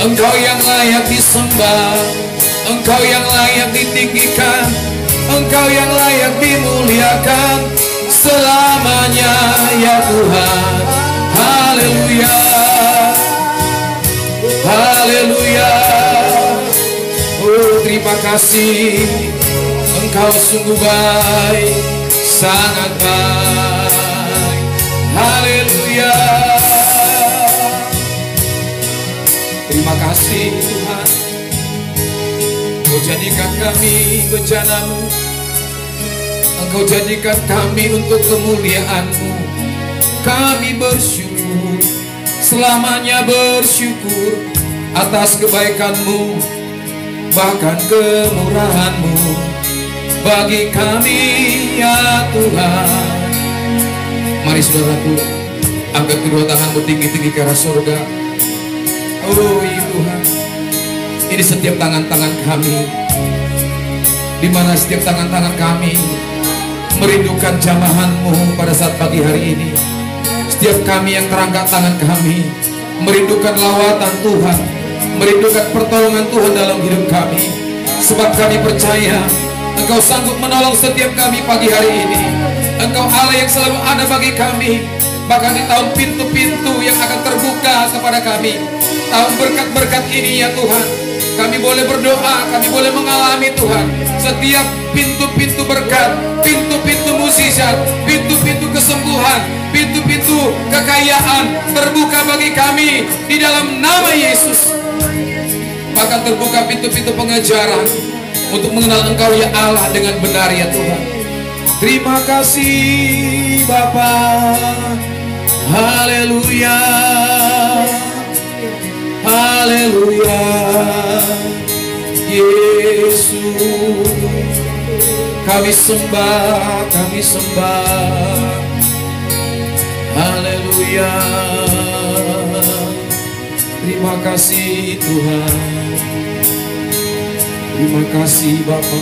Engkau yang layak disembah, Engkau yang layak ditinggikan, Engkau yang layak dimuliakan selamanya ya Tuhan. Haleluya, haleluya. Oh terima kasih, Engkau sungguh baik, sangat baik. Haleluya. Terima kasih Tuhan, Engkau jadikan kami bencana-Mu, Engkau jadikan kami untuk kemuliaan-Mu. Kami bersyukur, selamanya bersyukur atas kebaikan-Mu, bahkan kemurahan-Mu bagi kami ya Tuhan. Mari saudaraku, angkat kedua tanganmu tinggi-tinggi ke arah surga. Oh ya Tuhan, ini setiap tangan-tangan kami, di mana setiap tangan-tangan kami merindukan jamahan-Mu pada saat pagi hari ini. Setiap kami yang terangkat tangan kami merindukan lawatan Tuhan, merindukan pertolongan Tuhan dalam hidup kami. Sebab kami percaya Engkau sanggup menolong setiap kami pagi hari ini. Engkau Allah yang selalu ada bagi kami. Bahkan di tahun pintu-pintu yang akan terbuka kepada kami, tahun berkat-berkat ini ya Tuhan, kami boleh berdoa, kami boleh mengalami Tuhan. Setiap pintu-pintu berkat, pintu-pintu mukjizat, pintu-pintu kesembuhan, pintu-pintu kekayaan terbuka bagi kami di dalam nama Yesus. Bahkan terbuka pintu-pintu pengajaran untuk mengenal Engkau ya Allah dengan benar ya Tuhan. Terima kasih Bapa. Haleluya, haleluya. Yesus, kami sembah, kami sembah. Haleluya. Terima kasih Tuhan, terima kasih Bapa.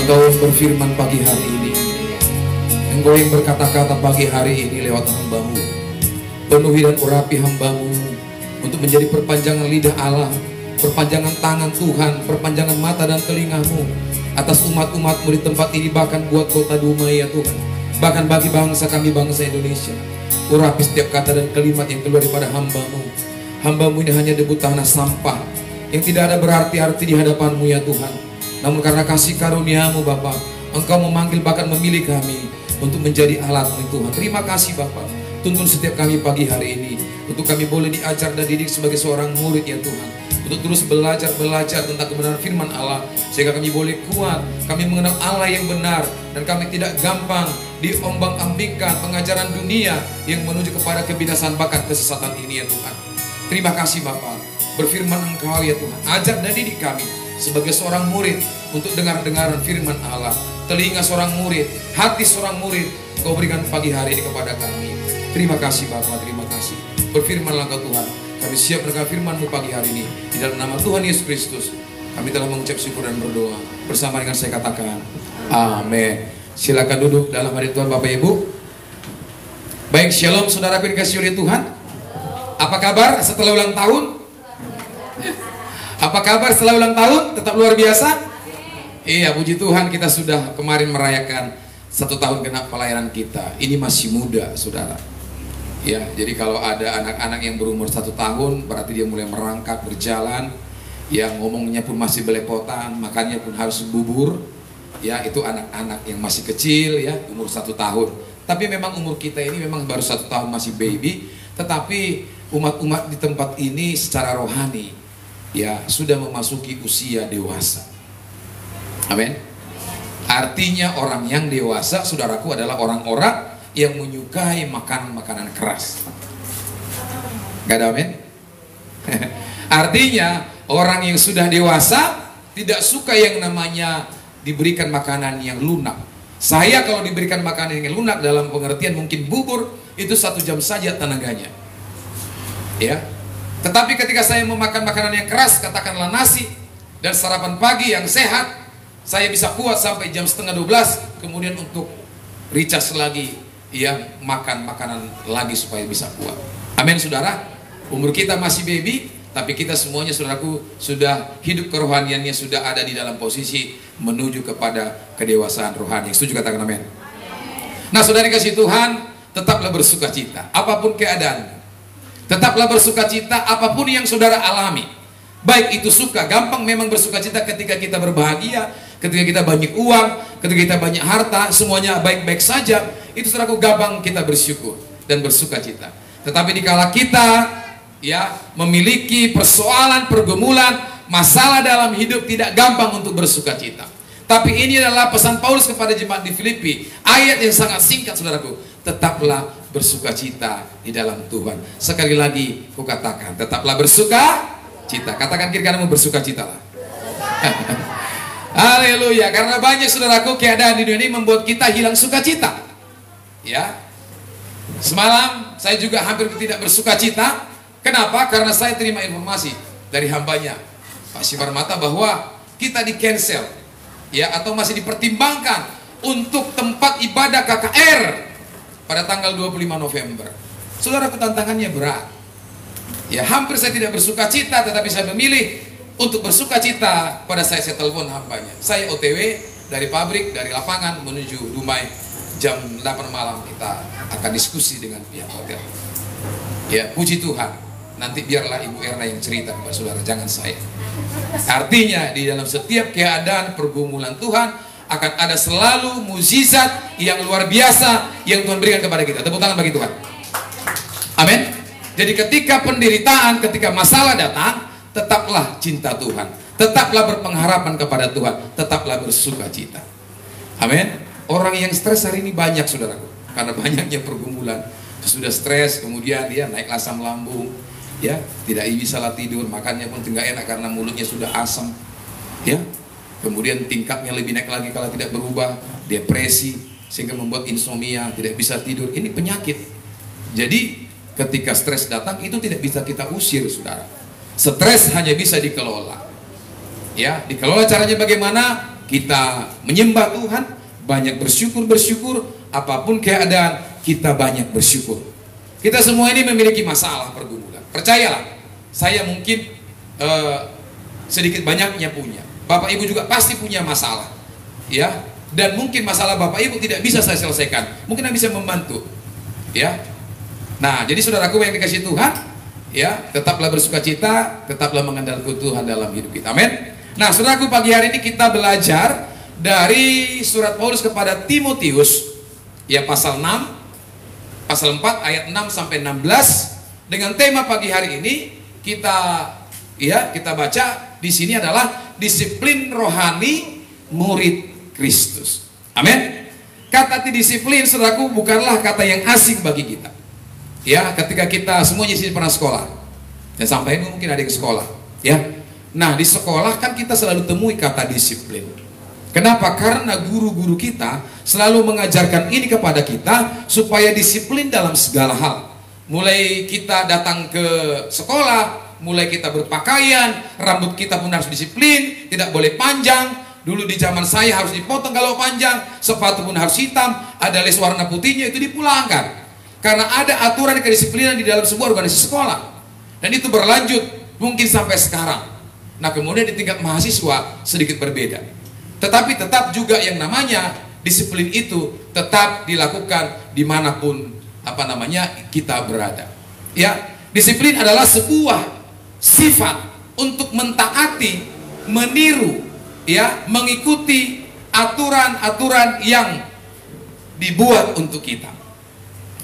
Engkau yang berfirman pagi hari ini, Engkau yang berkata-kata pagi hari ini lewat hamba-Mu. Penuhi dan urapi hamba-Mu untuk menjadi perpanjangan lidah Allah, perpanjangan tangan Tuhan, perpanjangan mata dan telinga-Mu atas umat-umat-Mu di tempat ini, bahkan buat kota Dumai ya Tuhan, bahkan bagi bangsa kami, bangsa Indonesia. Urapi setiap kata dan kalimat yang keluar daripada hamba-Mu. Hamba-Mu ini hanya debu tanah sampah yang tidak ada berarti-arti di hadapan-Mu ya Tuhan. Namun karena kasih karunia-Mu Bapa, Engkau memanggil bahkan memilih kami untuk menjadi alat-Mu Tuhan. Terima kasih Bapa. Tuntun setiap kami pagi hari ini untuk kami boleh diajar dan didik sebagai seorang murid ya Tuhan, untuk terus belajar tentang kebenaran firman Allah, sehingga kami boleh kuat, kami mengenal Allah yang benar, dan kami tidak gampang diombang-ambingkan pengajaran dunia yang menuju kepada kebinasaan bahkan kesesatan ini ya Tuhan. Terima kasih Bapa. Berfirman Engkau ya Tuhan, ajar dan didik kami sebagai seorang murid untuk dengar-dengaran firman Allah. Telinga seorang murid, hati seorang murid, Kau berikan pagi hari ini kepada kami. Terima kasih Bapa, terima kasih. Berfirmanlah Engkau Tuhan, kami siap mendengar firman-Mu pagi hari ini. Di dalam nama Tuhan Yesus Kristus, kami telah mengucap syukur dan berdoa. Bersama dengan saya katakan, amin. Silakan duduk dalam hadirat Tuhan Bapak Ibu. Baik, shalom saudaraku yang dikasihi oleh Tuhan. Apa kabar setelah ulang tahun? Apa kabar setelah ulang tahun? Tetap luar biasa? Iya, puji Tuhan, kita sudah kemarin merayakan 1 tahun genap pelayanan kita. Ini masih muda, saudara. Ya, jadi kalau ada anak-anak yang berumur 1 tahun, berarti dia mulai merangkak, berjalan. Yang ngomongnya pun masih belepotan, makannya pun harus bubur. Ya, itu anak-anak yang masih kecil ya, umur 1 tahun. Tapi memang umur kita ini memang baru 1 tahun, masih baby. Tetapi umat-umat di tempat ini secara rohani ya sudah memasuki usia dewasa. Amin. Artinya orang yang dewasa, saudaraku, adalah orang-orang yang menyukai makanan-makanan keras. Gak ada amin? Artinya orang yang sudah dewasa tidak suka yang namanya diberikan makanan yang lunak. Saya kalau diberikan makanan yang lunak dalam pengertian mungkin bubur, itu 1 jam saja tenaganya. Ya. Tetapi ketika saya memakan makanan yang keras, katakanlah nasi dan sarapan pagi yang sehat, saya bisa kuat sampai jam 11:30, kemudian untuk recharge lagi, ya, makan makanan lagi supaya bisa kuat. Amin saudara. Umur kita masih baby, tapi kita semuanya saudaraku sudah hidup kerohaniannya, sudah ada di dalam posisi menuju kepada kedewasaan rohani. Setuju katakan amin. Nah saudara kasih Tuhan, tetaplah bersuka cita apapun keadaan. Tetaplah bersuka cita apapun yang saudara alami. Baik itu suka, gampang memang bersuka cita ketika kita berbahagia, ketika kita banyak uang, ketika kita banyak harta, semuanya baik-baik saja. Itu saudaraku gampang kita bersyukur dan bersuka cita. Tetapi dikala kita ya memiliki persoalan, pergumulan, masalah dalam hidup, tidak gampang untuk bersuka cita. Tapi ini adalah pesan Paulus kepada jemaat di Filipi, ayat yang sangat singkat saudaraku. Tetaplah bersuka cita di dalam Tuhan. Sekali lagi kukatakan, tetaplah bersuka cita. Katakan kiri kananmu, bersuka cita lah. Haleluya. Karena banyak saudaraku keadaan di dunia ini membuat kita hilang sukacita. Ya. Semalam saya juga hampir tidak bersuka cita. Kenapa? Karena saya terima informasi dari hambanya Pak Sibarmata bahwa kita di cancel, ya, atau masih dipertimbangkan untuk tempat ibadah KKR pada tanggal 25 November. Saudaraku, tantangannya berat. Ya, hampir saya tidak bersuka cita, tetapi saya memilih untuk bersuka cita. Pada saya telepon hambanya. Saya OTW dari pabrik, dari lapangan menuju Dumai. Jam 8 malam kita akan diskusi dengan pihak hotel. Ya, puji Tuhan. Nanti biarlah Ibu Erna yang cerita kepada saudara, jangan saya. Artinya di dalam setiap keadaan pergumulan Tuhan akan ada selalu mukjizat yang luar biasa yang Tuhan berikan kepada kita. Tepuk tangan bagi Tuhan. Amin. Jadi ketika penderitaan, ketika masalah datang, tetaplah cinta Tuhan, tetaplah berpengharapan kepada Tuhan, tetaplah bersuka cita. Amin. Orang yang stres hari ini banyak saudaraku, karena banyaknya pergumulan. Sudah stres, kemudian dia naik asam lambung, ya, tidak bisa lah tidur, makannya pun tidak enak karena mulutnya sudah asam, ya. Kemudian tingkatnya lebih naik lagi kalau tidak berubah, depresi, sehingga membuat insomnia, tidak bisa tidur. Ini penyakit. Jadi ketika stres datang itu tidak bisa kita usir, saudara. Stres hanya bisa dikelola. Ya, dikelola caranya bagaimana? Kita menyembah Tuhan, banyak bersyukur, apapun keadaan kita banyak bersyukur. Kita semua ini memiliki masalah, pergumulan. Percayalah, saya mungkin sedikit banyaknya punya. Bapak Ibu juga pasti punya masalah, ya. Dan mungkin masalah Bapak Ibu tidak bisa saya selesaikan, mungkin saya bisa membantu, ya. Nah, jadi saudaraku yang dikasih Tuhan, ya, tetaplah bersuka cita, tetaplah mengandalkan Tuhan dalam hidup kita. Amin. Nah, saudaraku, pagi hari ini kita belajar dari surat Paulus kepada Timotius, ya, pasal 6, pasal 4 ayat 6 sampai 16. Dengan tema pagi hari ini kita baca di sini adalah disiplin rohani murid Kristus. Amin. Kata disiplin, saudaraku, bukanlah kata yang asing bagi kita. Ya, ketika kita semuanya di sini pernah sekolah. Dan sampai ini mungkin ada yang sekolah, ya. Nah, di sekolah kan kita selalu temui kata disiplin. Kenapa? Karena guru-guru kita selalu mengajarkan ini kepada kita supaya disiplin dalam segala hal. Mulai kita datang ke sekolah, mulai kita berpakaian, rambut kita pun harus disiplin, tidak boleh panjang. Dulu di zaman saya harus dipotong kalau panjang, sepatu pun harus hitam, ada les warna putihnya, itu dipulangkan. Karena ada aturan kedisiplinan di dalam sebuah organisasi sekolah. Dan itu berlanjut mungkin sampai sekarang. Nah, kemudian di tingkat mahasiswa sedikit berbeda. Tetapi tetap juga yang namanya disiplin itu tetap dilakukan dimanapun kita berada. Ya, disiplin adalah sebuah sifat untuk mentaati, meniru, ya, mengikuti aturan-aturan yang dibuat untuk kita.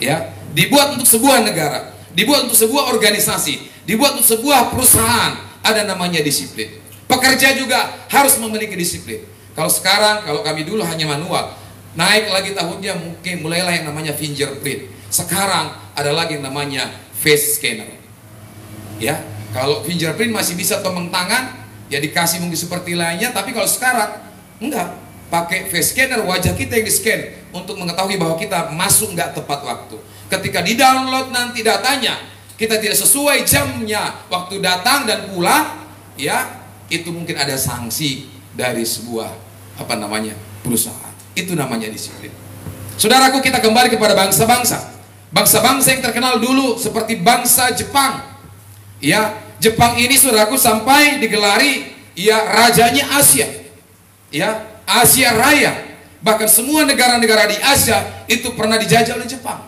Ya, dibuat untuk sebuah negara, dibuat untuk sebuah organisasi, dibuat untuk sebuah perusahaan, ada namanya disiplin. Pekerja juga harus memiliki disiplin. Kalau sekarang, kalau kami dulu hanya manual, naik lagi tahunnya mungkin mulailah yang namanya fingerprint. Sekarang ada lagi yang namanya face scanner. Ya, kalau fingerprint masih bisa tomeng tangan, ya dikasih mungkin seperti lainnya. Tapi kalau sekarang enggak, pakai face scanner, wajah kita yang di scan untuk mengetahui bahwa kita masuk enggak tepat waktu. Ketika di download nanti datanya, kita tidak sesuai jamnya, waktu datang dan pulang, ya itu mungkin ada sanksi dari sebuah perusahaan. Itu namanya disiplin. Saudaraku, kita kembali kepada bangsa-bangsa. Bangsa-bangsa yang terkenal dulu seperti bangsa Jepang, Ya, Jepang ini saudaraku sampai digelari ya rajanya Asia. Ya, Asia Raya. Bahkan semua negara-negara di Asia itu pernah dijajah oleh Jepang.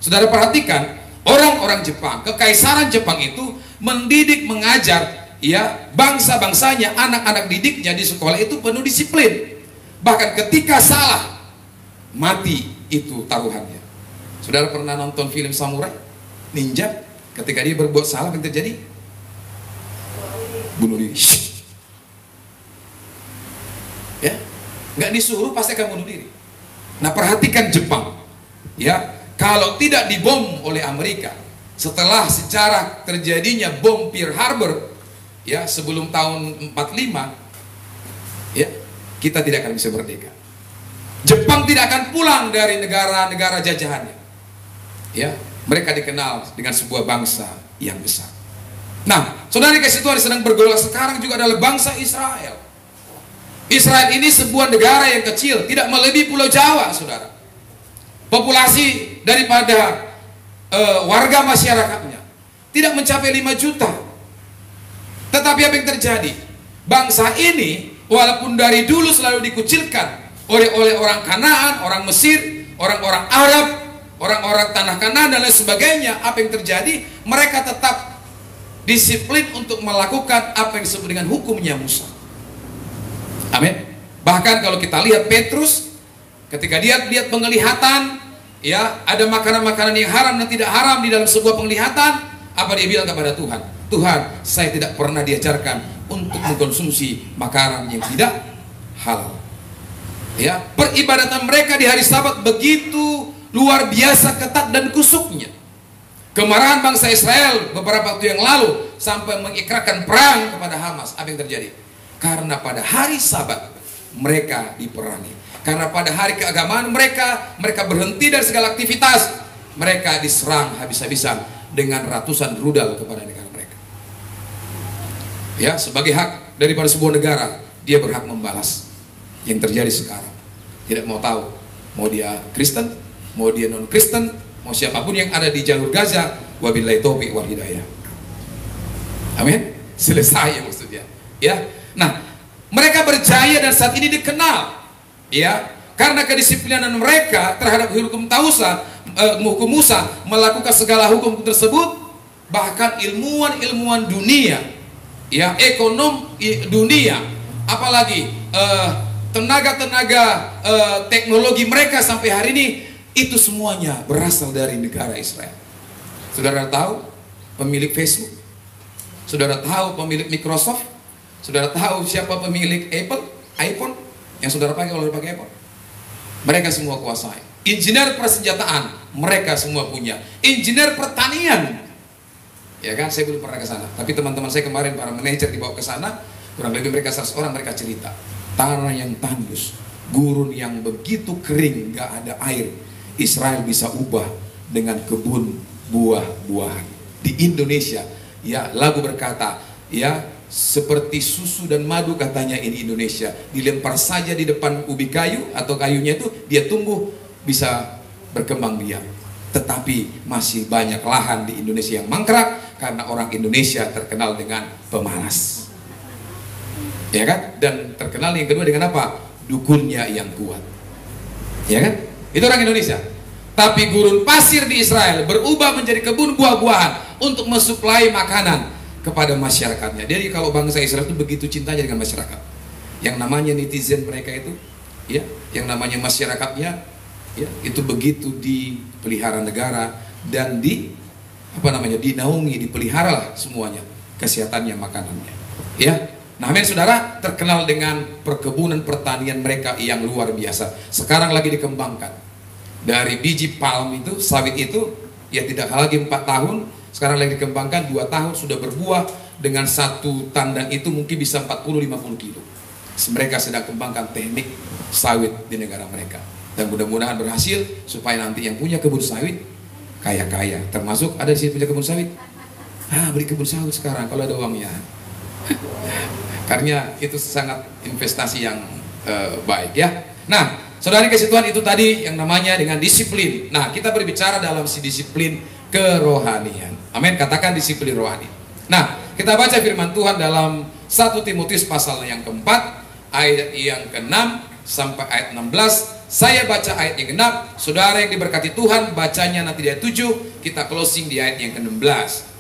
Saudara perhatikan, orang-orang Jepang, kekaisaran Jepang itu mendidik, mengajar ya bangsa-bangsanya, anak-anak didiknya di sekolah itu penuh disiplin. Bahkan ketika salah, mati itu taruhannya. Saudara pernah nonton film samurai ninja? Ketika dia berbuat salah, apa yang terjadi? Bunuh diri. Ya, nggak disuruh pasti akan bunuh diri. Nah, perhatikan Jepang. Ya, kalau tidak dibom oleh Amerika, setelah sejarah terjadinya bom Pearl Harbor, ya sebelum tahun 45, ya kita tidak akan bisa merdeka. Jepang tidak akan pulang dari negara-negara jajahannya. Ya, mereka dikenal dengan sebuah bangsa yang besar. Nah, saudara kasih Tuhan sedang bergolak sekarang juga adalah bangsa Israel. Israel ini sebuah negara yang kecil, tidak melebihi Pulau Jawa, saudara. Populasi daripada warga masyarakatnya tidak mencapai 5 juta. Tetapi apa yang terjadi? Bangsa ini walaupun dari dulu selalu dikucilkan oleh orang Kanaan, orang Mesir, orang-orang Arab, orang-orang tanah Kanaan dan lain sebagainya, apa yang terjadi? Mereka tetap disiplin untuk melakukan apa yang disebut dengan hukumnya Musa. Amin. Bahkan kalau kita lihat Petrus, ketika dia lihat penglihatan, ya ada makanan-makanan yang haram dan tidak haram di dalam sebuah penglihatan, apa dia bilang kepada Tuhan? Tuhan, saya tidak pernah diajarkan untuk mengkonsumsi makanan yang tidak halal. Ya, peribadatan mereka di hari Sabat begitu luar biasa ketat dan kusuknya. Kemarahan bangsa Israel beberapa waktu yang lalu sampai mengikrarkan perang kepada Hamas. Apa yang terjadi? Karena pada hari Sabat mereka diperangi. Karena pada hari keagamaan mereka berhenti dari segala aktivitas. Mereka diserang habis-habisan dengan ratusan rudal kepada negara mereka. Ya, sebagai hak daripada sebuah negara, dia berhak membalas. Yang terjadi sekarang, tidak mau tahu, mau dia Kristen, mau dia non Kristen, mau siapapun yang ada di jalur Gaza, wabillahi taufiq wal hidayah. Amin. Selesai maksudnya. Ya. Nah, mereka berjaya dan saat ini dikenal, ya, karena kedisiplinan mereka terhadap hukum Musa melakukan segala hukum tersebut. Bahkan ilmuwan dunia, ya, ekonom dunia, apalagi tenaga teknologi mereka sampai hari ini itu semuanya berasal dari negara Israel. Saudara tahu pemilik Facebook? Saudara tahu pemilik Microsoft? Saudara tahu siapa pemilik iPhone yang saudara pakai kalau pakai iPhone? Mereka semua kuasai. Insinyur persenjataan mereka semua punya. Insinyur pertanian, ya kan, saya belum pernah ke sana. Tapi teman-teman saya kemarin para manajer dibawa ke sana, kurang lebih mereka 100 orang, mereka cerita tanah yang tandus, gurun yang begitu kering, gak ada air, Israel bisa ubah dengan kebun buah-buahan. Di Indonesia, ya, lagu berkata, ya, seperti susu dan madu katanya ini Indonesia. Dilempar saja di depan ubi kayu atau kayunya itu, dia tumbuh bisa berkembang biak. Tetapi masih banyak lahan di Indonesia yang mangkrak karena orang Indonesia terkenal dengan pemalas. Ya kan? Dan terkenal yang kedua dengan apa? Dukunnya yang kuat. Ya kan? Itu orang Indonesia. Tapi gurun pasir di Israel berubah menjadi kebun buah-buahan untuk mensuplai makanan kepada masyarakatnya. Jadi kalau bangsa Israel itu begitu cintanya dengan masyarakat. Yang namanya netizen mereka itu, ya, yang namanya masyarakatnya, ya, itu begitu dipelihara negara dan dinaungi, dipelihara semuanya, kesehatannya, makanannya. Ya. Nah, saudara, terkenal dengan perkebunan pertanian mereka yang luar biasa. Sekarang lagi dikembangkan. Dari biji palm itu, sawit itu, ya tidak lagi 4 tahun, sekarang lagi dikembangkan 2 tahun sudah berbuah. Dengan satu tandang itu mungkin bisa 40-50 kilo. Mereka sedang kembangkan teknik sawit di negara mereka. Dan mudah-mudahan berhasil supaya nanti yang punya kebun sawit kaya-kaya. Termasuk ada di sini punya kebun sawit. Beli kebun sawit sekarang kalau ada uangnya. Karena itu sangat investasi yang baik, ya. Nah, saudari kasih Tuhan, itu tadi yang namanya dengan disiplin. Nah, kita berbicara dalam si disiplin kerohanian. Amin, katakan disiplin rohani. Nah, kita baca firman Tuhan dalam 1 Timotius pasal yang keempat, ayat yang ke-6 sampai ayat 16. Saya baca ayat yang ke-6, saudara yang diberkati Tuhan, bacanya nanti di ayat 7, kita closing di ayat yang ke-16.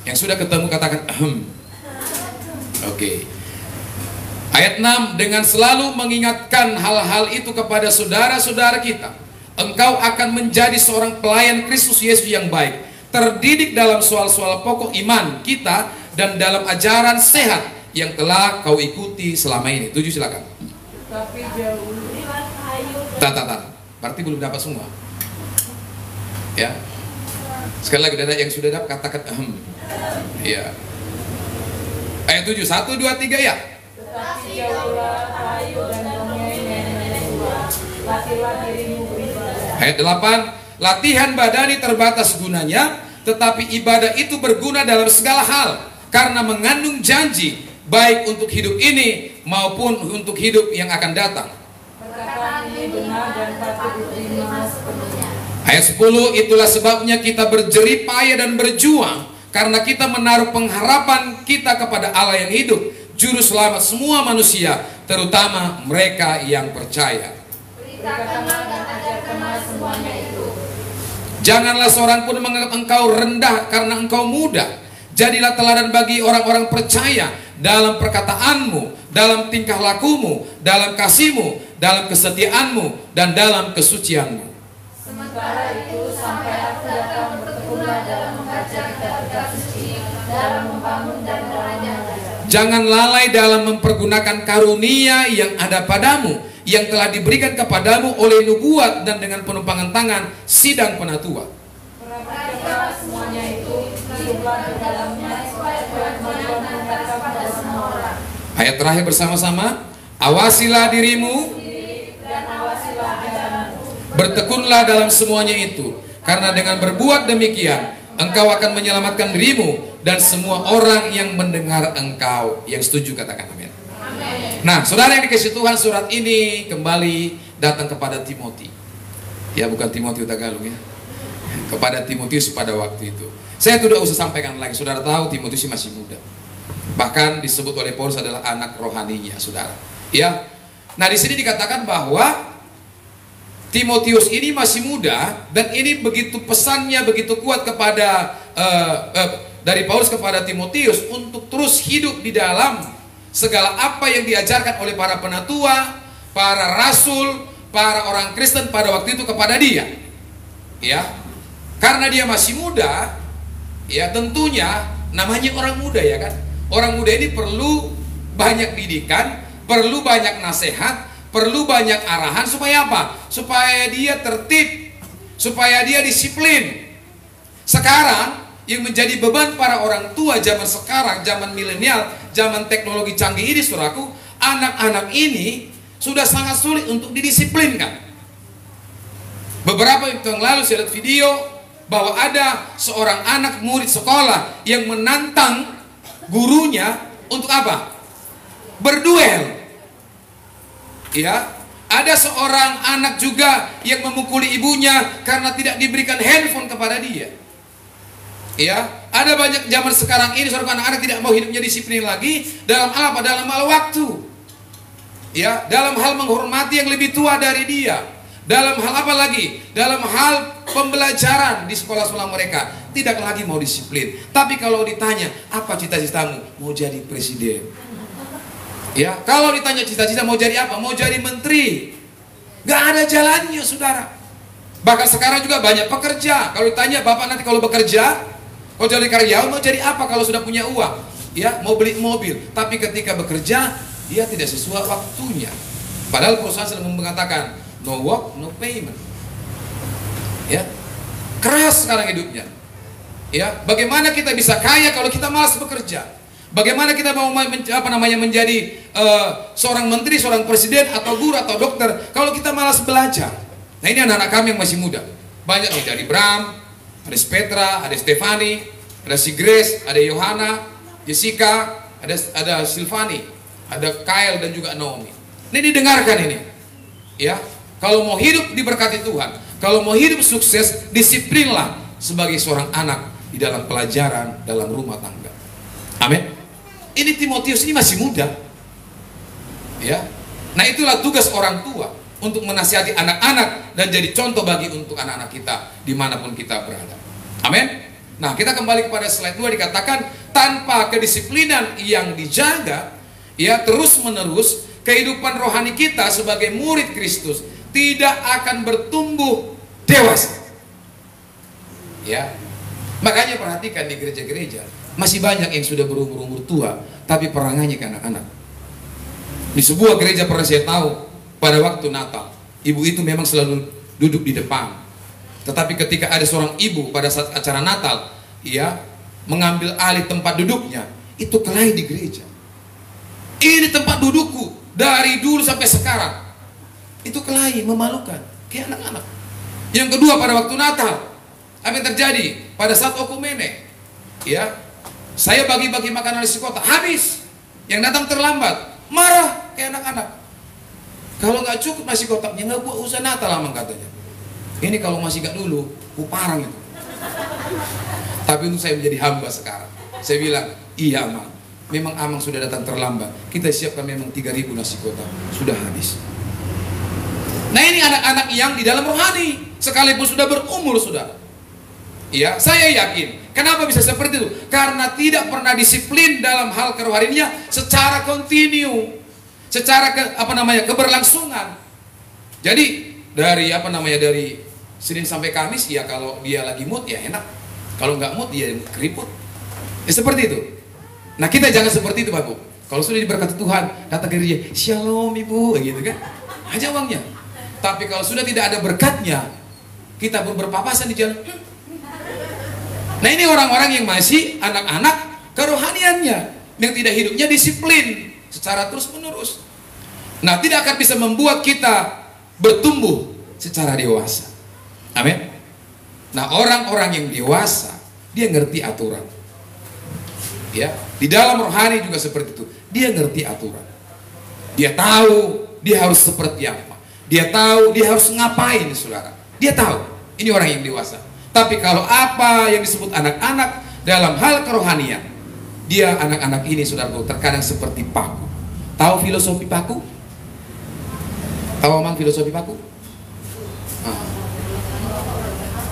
Yang sudah ketemu katakan ahem. Oke. Ayat 6, dengan selalu mengingatkan hal-hal itu kepada saudara-saudara kita, engkau akan menjadi seorang pelayan Kristus Yesus yang baik, terdidik dalam soal-soal pokok iman kita dan dalam ajaran sehat yang telah kau ikuti selama ini. 7 silakan. Tapi jauh. Berarti belum dapat semua. Ya. Sekali lagi, yang sudah dapat katakan ahem. Ya. Ayat 7, 1, 2, 3 ya. Tetapi jauhlah kayu dan nenek tua, latihlah dirimu beribadah. Ayat 8, latihan badani terbatas gunanya, tetapi ibadah itu berguna dalam segala hal, karena mengandung janji, baik untuk hidup ini maupun untuk hidup yang akan datang. Perkataan ini benar dan patut diterima sepenuhnya. Ayat 10, itulah sebabnya kita berjerih payah dan berjuang, karena kita menaruh pengharapan kita kepada Allah yang hidup, juru selamat semua manusia, terutama mereka yang percaya. Beritakanlah dan ajarkanlah semuanya itu. Janganlah seorang pun menganggap engkau rendah karena engkau muda. Jadilah teladan bagi orang-orang percaya dalam perkataanmu, dalam tingkah lakumu, dalam kasihmu, dalam kesetiaanmu, dan dalam kesucianmu. Sementara itu sampai aku datang, bertekunlah dalam membaca kitab-kitab suci, dalam membangun dan dalam mengajar. Jangan lalai dalam mempergunakan karunia yang ada padamu, yang telah diberikan kepadamu oleh nubuat dan dengan penumpangan tangan sidang penatua. Perhatikanlah semuanya itu, hiduplah di dalamnya, supaya kemajuan mengatakan pada semua orang. Ayat terakhir bersama-sama, awasilah dirimu, Dan awasilah jalanmu. bertekunlah dalam semuanya itu, karena dengan berbuat demikian engkau akan menyelamatkan dirimu dan semua orang yang mendengar engkau. Yang setuju katakan amin. Nah, saudara yang dikasih Tuhan, surat ini kembali datang kepada Timoti. Ya, bukan Timoti Tagalog ya. Kepada Timotius pada waktu itu. Saya tidak usah sampaikan lagi, saudara tahu Timotius masih muda. Bahkan disebut oleh Paulus adalah anak rohaninya, saudara. Ya. Nah, di sini dikatakan bahwa Timotius ini masih muda, dan ini begitu pesannya begitu kuat kepada dari Paulus kepada Timotius untuk terus hidup di dalam segala apa yang diajarkan oleh para penatua, para rasul, para orang Kristen pada waktu itu kepada dia. Ya. Karena dia masih muda, ya tentunya namanya orang muda ya kan. Orang muda ini perlu banyak didikan, perlu banyak nasihat, perlu banyak arahan supaya apa? Supaya dia tertib, supaya dia disiplin. Sekarang yang menjadi beban para orang tua zaman sekarang, zaman milenial, zaman teknologi canggih ini, saudaraku, anak-anak ini sudah sangat sulit untuk didisiplinkan. Beberapa waktu yang lalu saya lihat video bahwa ada seorang anak murid sekolah yang menantang gurunya untuk apa? Berduel. Ya, ada seorang anak juga yang memukuli ibunya karena tidak diberikan handphone kepada dia. Ya, ada banyak zaman sekarang ini seorang anak-anak tidak mau hidupnya disiplin lagi dalam hal apa? Dalam hal waktu. Ya, dalam hal menghormati yang lebih tua dari dia. Dalam hal apa lagi? Dalam hal pembelajaran di sekolah-sekolah mereka tidak lagi mau disiplin. Tapi kalau ditanya, apa cita-citamu? Mau jadi presiden. Ya, kalau ditanya cita-cita mau jadi apa? Mau jadi menteri. Gak ada jalannya, saudara. Bahkan sekarang juga banyak pekerja. Kalau ditanya, bapak nanti kalau bekerja, kalau jadi karyawan mau jadi apa kalau sudah punya uang? Ya, mau beli mobil. Tapi ketika bekerja, dia tidak sesuai waktunya. Padahal perusahaan sedang mengatakan, no work, no payment. Ya, keras sekarang hidupnya. Ya, bagaimana kita bisa kaya kalau kita malas bekerja? Bagaimana kita mau menjadi seorang menteri, seorang presiden, atau guru, atau dokter kalau kita malas belajar? Nah, ini anak-anak kami yang masih muda. Banyak nih, dari Bram, ada Petra, ada Stefani, ada si Grace, ada Yohana, Jessica, ada Silvani, ada Kyle, dan juga Naomi. Ini didengarkan ini. Ya, kalau mau hidup diberkati Tuhan, kalau mau hidup sukses, disiplinlah sebagai seorang anak di dalam pelajaran, dalam rumah tangga. Amin. Ini Timotius ini masih muda. Ya. Nah, itulah tugas orang tua untuk menasihati anak-anak dan jadi contoh bagi untuk anak-anak kita dimanapun kita berada. Amin. Nah, kita kembali kepada slide 2, dikatakan tanpa kedisiplinan yang dijaga, ya, terus menerus kehidupan rohani kita sebagai murid Kristus tidak akan bertumbuh dewasa. Ya. Makanya perhatikan di gereja-gereja masih banyak yang sudah berumur-umur tua tapi perangannya ke anak-anak. Di sebuah gereja pernah saya tahu pada waktu Natal, ibu itu memang selalu duduk di depan. Tetapi ketika ada seorang ibu pada saat acara Natal, ia mengambil alih tempat duduknya, itu kelahi di gereja. Ini tempat dudukku dari dulu sampai sekarang. Itu kelahi, memalukan, kayak anak-anak. Yang kedua, pada waktu Natal, apa yang terjadi? Pada saat okumene, ya, saya bagi-bagi makanan nasi kotak, habis. Yang datang terlambat, marah kayak anak-anak. Kalau nggak cukup nasi kotaknya, nggak buat usaha Natal, Amang katanya. Ini kalau masih gak dulu, parang itu. Tapi untuk saya menjadi hamba sekarang, saya bilang, iya Amang, memang Amang sudah datang terlambat. Kita siapkan memang 3.000 nasi kotak, sudah habis. Nah, ini anak-anak yang di dalam rohani, sekalipun sudah berumur, saudara. Ya, saya yakin. Kenapa bisa seperti itu? Karena tidak pernah disiplin dalam hal kerohaniannya secara kontinu, secara keberlangsungan. Jadi dari dari Senin sampai Kamis, ya kalau dia lagi mood ya enak, kalau nggak mood ya keriput. Ya seperti itu. Nah, kita jangan seperti itu, Bapak. Kalau sudah diberkati Tuhan, datang ke gereja, shalom ibu, gitu kan, aja uangnya. Tapi kalau sudah tidak ada berkatnya, kita berpapasan di jalan. Nah, ini orang-orang yang masih anak-anak kerohaniannya, yang tidak hidupnya disiplin secara terus-menerus. Nah, tidak akan bisa membuat kita bertumbuh secara dewasa. Amin. Nah, orang-orang yang dewasa, dia ngerti aturan. Ya, di dalam rohani juga seperti itu. Dia ngerti aturan. Dia tahu dia harus seperti apa. Dia tahu dia harus ngapain, saudara. Dia tahu. Ini orang yang dewasa. Tapi kalau apa yang disebut anak-anak dalam hal kerohanian, dia anak-anak ini, saudaraku, terkadang seperti paku. Tahu filosofi paku? Tahu Amang filosofi paku? Nah,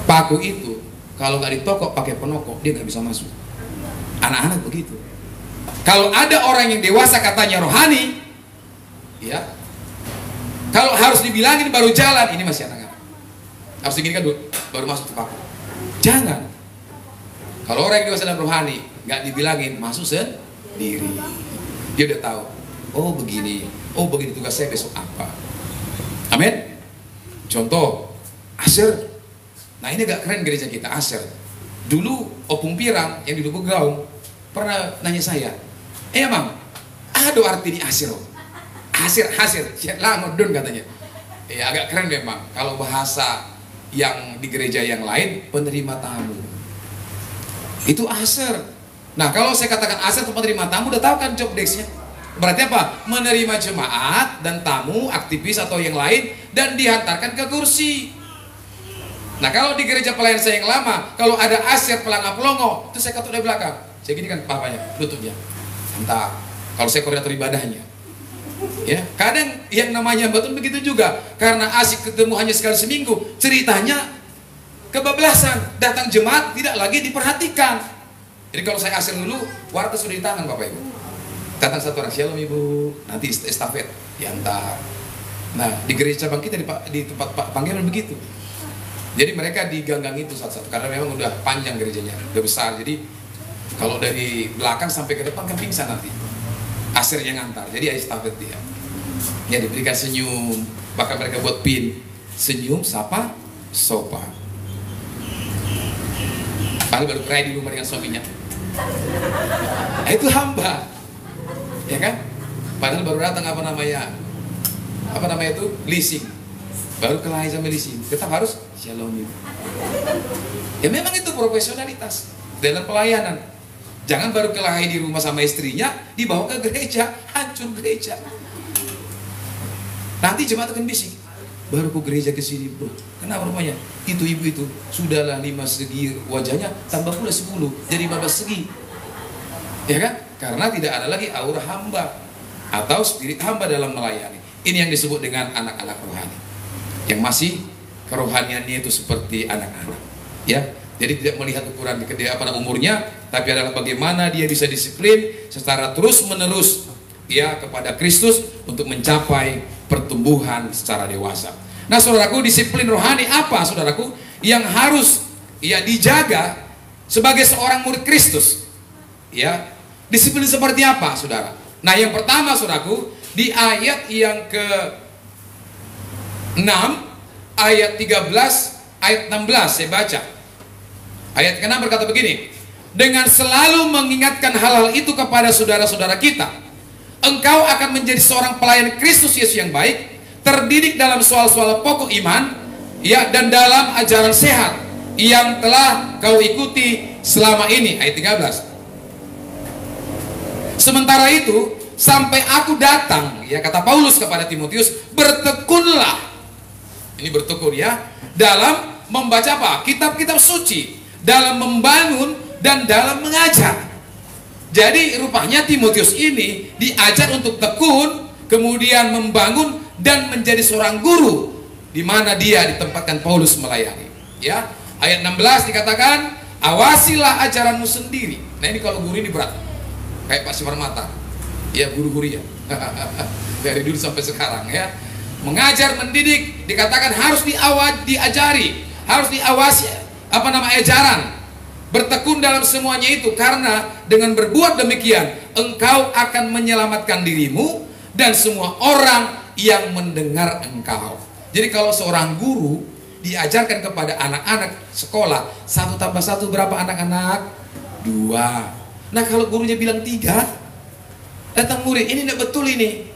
paku itu kalau nggak ditokok pakai penokok, dia nggak bisa masuk. Anak-anak begitu. Kalau ada orang yang dewasa katanya rohani, ya, kalau harus dibilangin baru jalan, ini masih anak-anak. Harus diginikan dulu, baru masuk ke paku. Jangan. Kalau orang yang dewasa dalam rohani nggak dibilangin, masuk sendiri. Dia udah tahu. Oh begini tugas saya besok apa. Amin. Contoh, Aser. Nah, ini agak keren gereja kita, Aser. Dulu Opung Pirang yang di Lubuk Gaung pernah nanya saya, Mang, ada arti di Aser? Aser, lama don katanya. Ya agak keren memang. Kalau bahasa yang di gereja yang lain, penerima tamu. Itu Aser. Nah, kalau saya katakan Aser tempat penerima tamu, udah tahu kan job desk-nya. Berarti apa? Menerima jemaat dan tamu, aktivis atau yang lain, dan dihantarkan ke kursi. Nah, kalau di gereja pelayan saya yang lama, kalau ada Aser pelangap pelongo, itu saya katuk dari belakang. Saya gini kan papanya, lututnya. Entah. Kalau saya koordinator ibadahnya. Ya, kadang yang namanya betul begitu juga, karena asik ketemu hanya sekali seminggu, ceritanya kebablasan, datang jemaat tidak lagi diperhatikan. Jadi kalau saya Aser dulu, warga sudah di tangan Bapak Ibu. Datang satu orang, shalom Ibu, nanti estafet diantar. Nah, di gereja cabang kita di tempat Pak Pangeran begitu. Jadi mereka di gang-gang itu satu-satu, karena memang udah panjang gerejanya, udah besar. Jadi kalau dari belakang sampai ke depan kan pingsan nanti. Aser yang ngantar, jadi estafet dia. Ya, diberikan senyum, bahkan mereka buat pin, senyum, sapa, sopa. Padahal baru kerai di rumah dengan suaminya. Nah, itu hamba, ya kan? Padahal baru datang apa namanya itu leasing, baru kelahi sama leasing, tetap harus shalom. Ya memang itu profesionalitas dalam pelayanan. Jangan baru kelahi di rumah sama istrinya, dibawa ke gereja, hancur gereja. Nanti jemaat akan bisik, baru ke gereja ke sini, bro. Kenapa rumahnya? Itu ibu itu sudahlah 5 segi wajahnya, tambah pula 10, jadi 15 segi. Ya kan? Karena tidak ada lagi aura hamba atau spirit hamba dalam melayani. Ini yang disebut dengan anak-anak rohani, yang masih kerohaniannya itu seperti anak-anak. Ya, jadi tidak melihat ukuran pada umurnya, tapi adalah bagaimana dia bisa disiplin secara terus-menerus ya kepada Kristus untuk mencapai pertumbuhan secara dewasa. Nah, saudaraku, disiplin rohani apa, saudaraku, yang harus ya dijaga sebagai seorang murid Kristus? Ya, disiplin seperti apa, saudara? Nah, yang pertama, saudaraku, di ayat yang ke-6, ayat 13, ayat 16, saya baca. Ayat ke-6 berkata begini, dengan selalu mengingatkan hal-hal itu kepada saudara-saudara kita, engkau akan menjadi seorang pelayan Kristus Yesus yang baik, terdidik dalam soal-soal pokok iman, ya, dan dalam ajaran sehat yang telah kau ikuti selama ini. Ayat 13. Sementara itu, sampai aku datang, ya, kata Paulus kepada Timotius, bertekunlah. Ini bertekun, ya, dalam membaca apa? Kitab-kitab suci, dalam membangun dan dalam mengajar. Jadi rupanya Timotius ini diajar untuk tekun, kemudian membangun dan menjadi seorang guru, di mana dia ditempatkan Paulus melayani. Ya, ayat 16 dikatakan, awasilah ajaranmu sendiri. Nah, ini kalau guru ini berat, kayak Pak Simarmata, ya, guru-guru ya, dari dulu sampai sekarang, ya, mengajar, mendidik, dikatakan harus diajari, harus diawasi, ajaran, bertekun dalam semuanya itu, karena dengan berbuat demikian engkau akan menyelamatkan dirimu dan semua orang yang mendengar engkau. Jadi kalau seorang guru diajarkan kepada anak-anak sekolah, 1 tambah 1 berapa anak-anak? 2. Nah, kalau gurunya bilang 3, datang murid, ini tidak betul ini.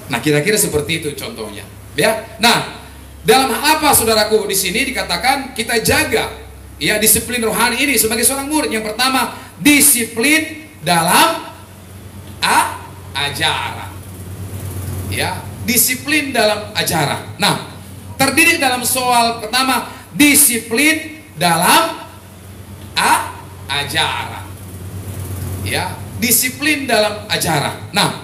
Nah, kira-kira seperti itu contohnya, ya. Nah, dalam hal apa, saudaraku, di sini dikatakan kita jaga ya disiplin rohani ini sebagai seorang murid. Yang pertama, disiplin dalam ajaran. Ya, disiplin dalam ajaran. Nah, terdidik dalam soal pertama, disiplin dalam ajaran. Ya, disiplin dalam ajaran. Nah,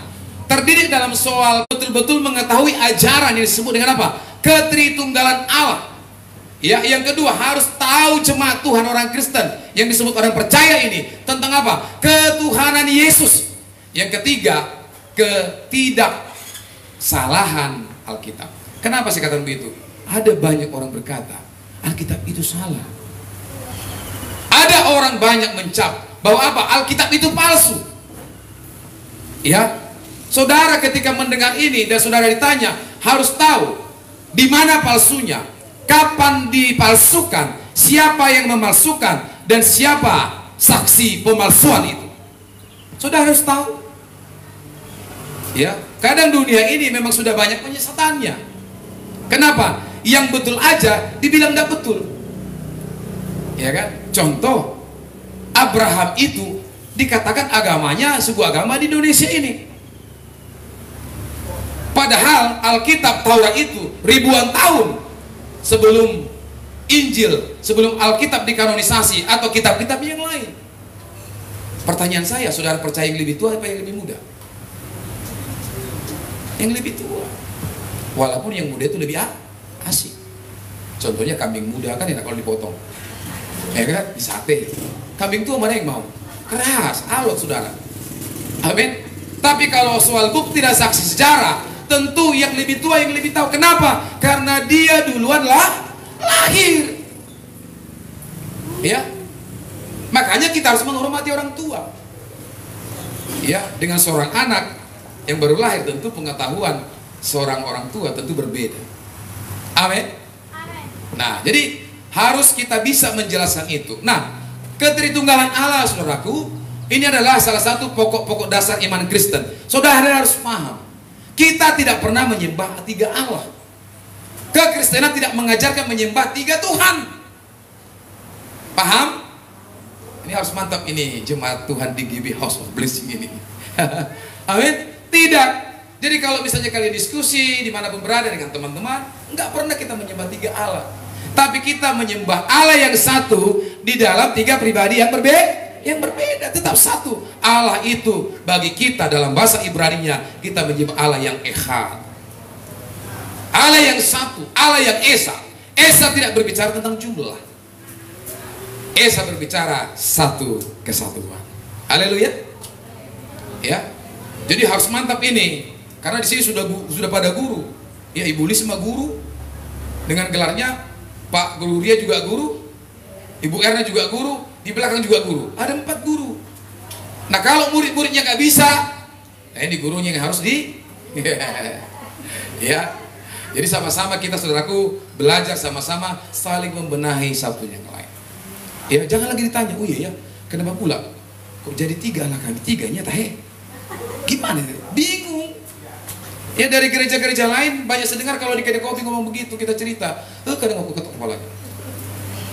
terdidik dalam soal betul-betul mengetahui ajaran yang disebut dengan apa? Ketritunggalan Allah. Ya, yang kedua, harus tahu jemaat Tuhan orang Kristen yang disebut orang percaya ini tentang apa? Ketuhanan Yesus. Yang ketiga, ketidaksalahan Alkitab. Kenapa saya katakan begitu? Ada banyak orang berkata Alkitab itu salah. Ada orang banyak mencap bahwa apa? Alkitab itu palsu. Ya, saudara ketika mendengar ini dan saudara ditanya, harus tahu di mana palsunya, kapan dipalsukan, siapa yang memalsukan, dan siapa saksi pemalsuan itu. Saudara harus tahu. Ya, kadang dunia ini memang sudah banyak penyesatannya. Kenapa? Yang betul aja dibilang tidak betul. Ya kan? Contoh, Abraham itu dikatakan agamanya sebuah agama di Indonesia ini. Padahal Alkitab Taurat itu ribuan tahun sebelum Injil, sebelum Alkitab dikanonisasi atau kitab-kitab yang lain. Pertanyaan saya, saudara percaya yang lebih tua apa yang lebih muda? Yang lebih tua. Walaupun yang muda itu lebih asik. Contohnya kambing muda kan enak kalau dipotong, ya kan, di sate. Kambing tua mana yang mau? Keras, alot, saudara. Amin. Tapi kalau soal bukti dan saksi sejarah, tentu yang lebih tua yang lebih tahu. Kenapa? Karena dia duluan lahir. Ya, makanya kita harus menghormati orang tua. Ya, dengan seorang anak yang baru lahir, tentu pengetahuan seorang orang tua tentu berbeda. Amin. Nah, jadi harus kita bisa menjelaskan itu. Nah, ketritunggalan Allah, saudaraku, ini adalah salah satu pokok-pokok dasar iman Kristen. Saudara harus paham, kita tidak pernah menyembah 3 Allah. Kekristenan tidak mengajarkan menyembah 3 Tuhan. Paham? Ini harus mantap ini jemaat Tuhan di GB House of Blessing ini. Amin. Tidak. Jadi kalau misalnya kalian diskusi dimanapun berada dengan teman-teman, nggak pernah kita menyembah 3 Allah. Tapi kita menyembah Allah yang satu di dalam 3 pribadi yang berbeda. yang berbeda, tetap satu. Allah itu bagi kita dalam bahasa Ibrani-nya kita menyebut Allah yang Echad, Allah yang satu, Allah yang Esa. Esa tidak berbicara tentang jumlah, Esa berbicara satu kesatuan. Haleluya. Ya, jadi harus mantap ini, karena di sini sudah pada guru. Ya, Ibu Lisma guru dengan gelarnya, Pak Guru Ria juga guru, Ibu Erna juga guru, di belakang juga guru. Ada 4 guru. Nah, kalau murid-muridnya nggak bisa, nah ini gurunya yang harus ya. Jadi sama-sama kita, saudaraku, belajar sama-sama saling membenahi satu yang lain. Ya, jangan lagi ditanya, oh iya ya, kenapa pula kok jadi 3 anak kami, 3-nya tahe? Gimana? Bingung. Ya, dari gereja-gereja lain banyak sedengar kalau di kedai kopi ngomong begitu, kita cerita, kadang aku ketok kepala.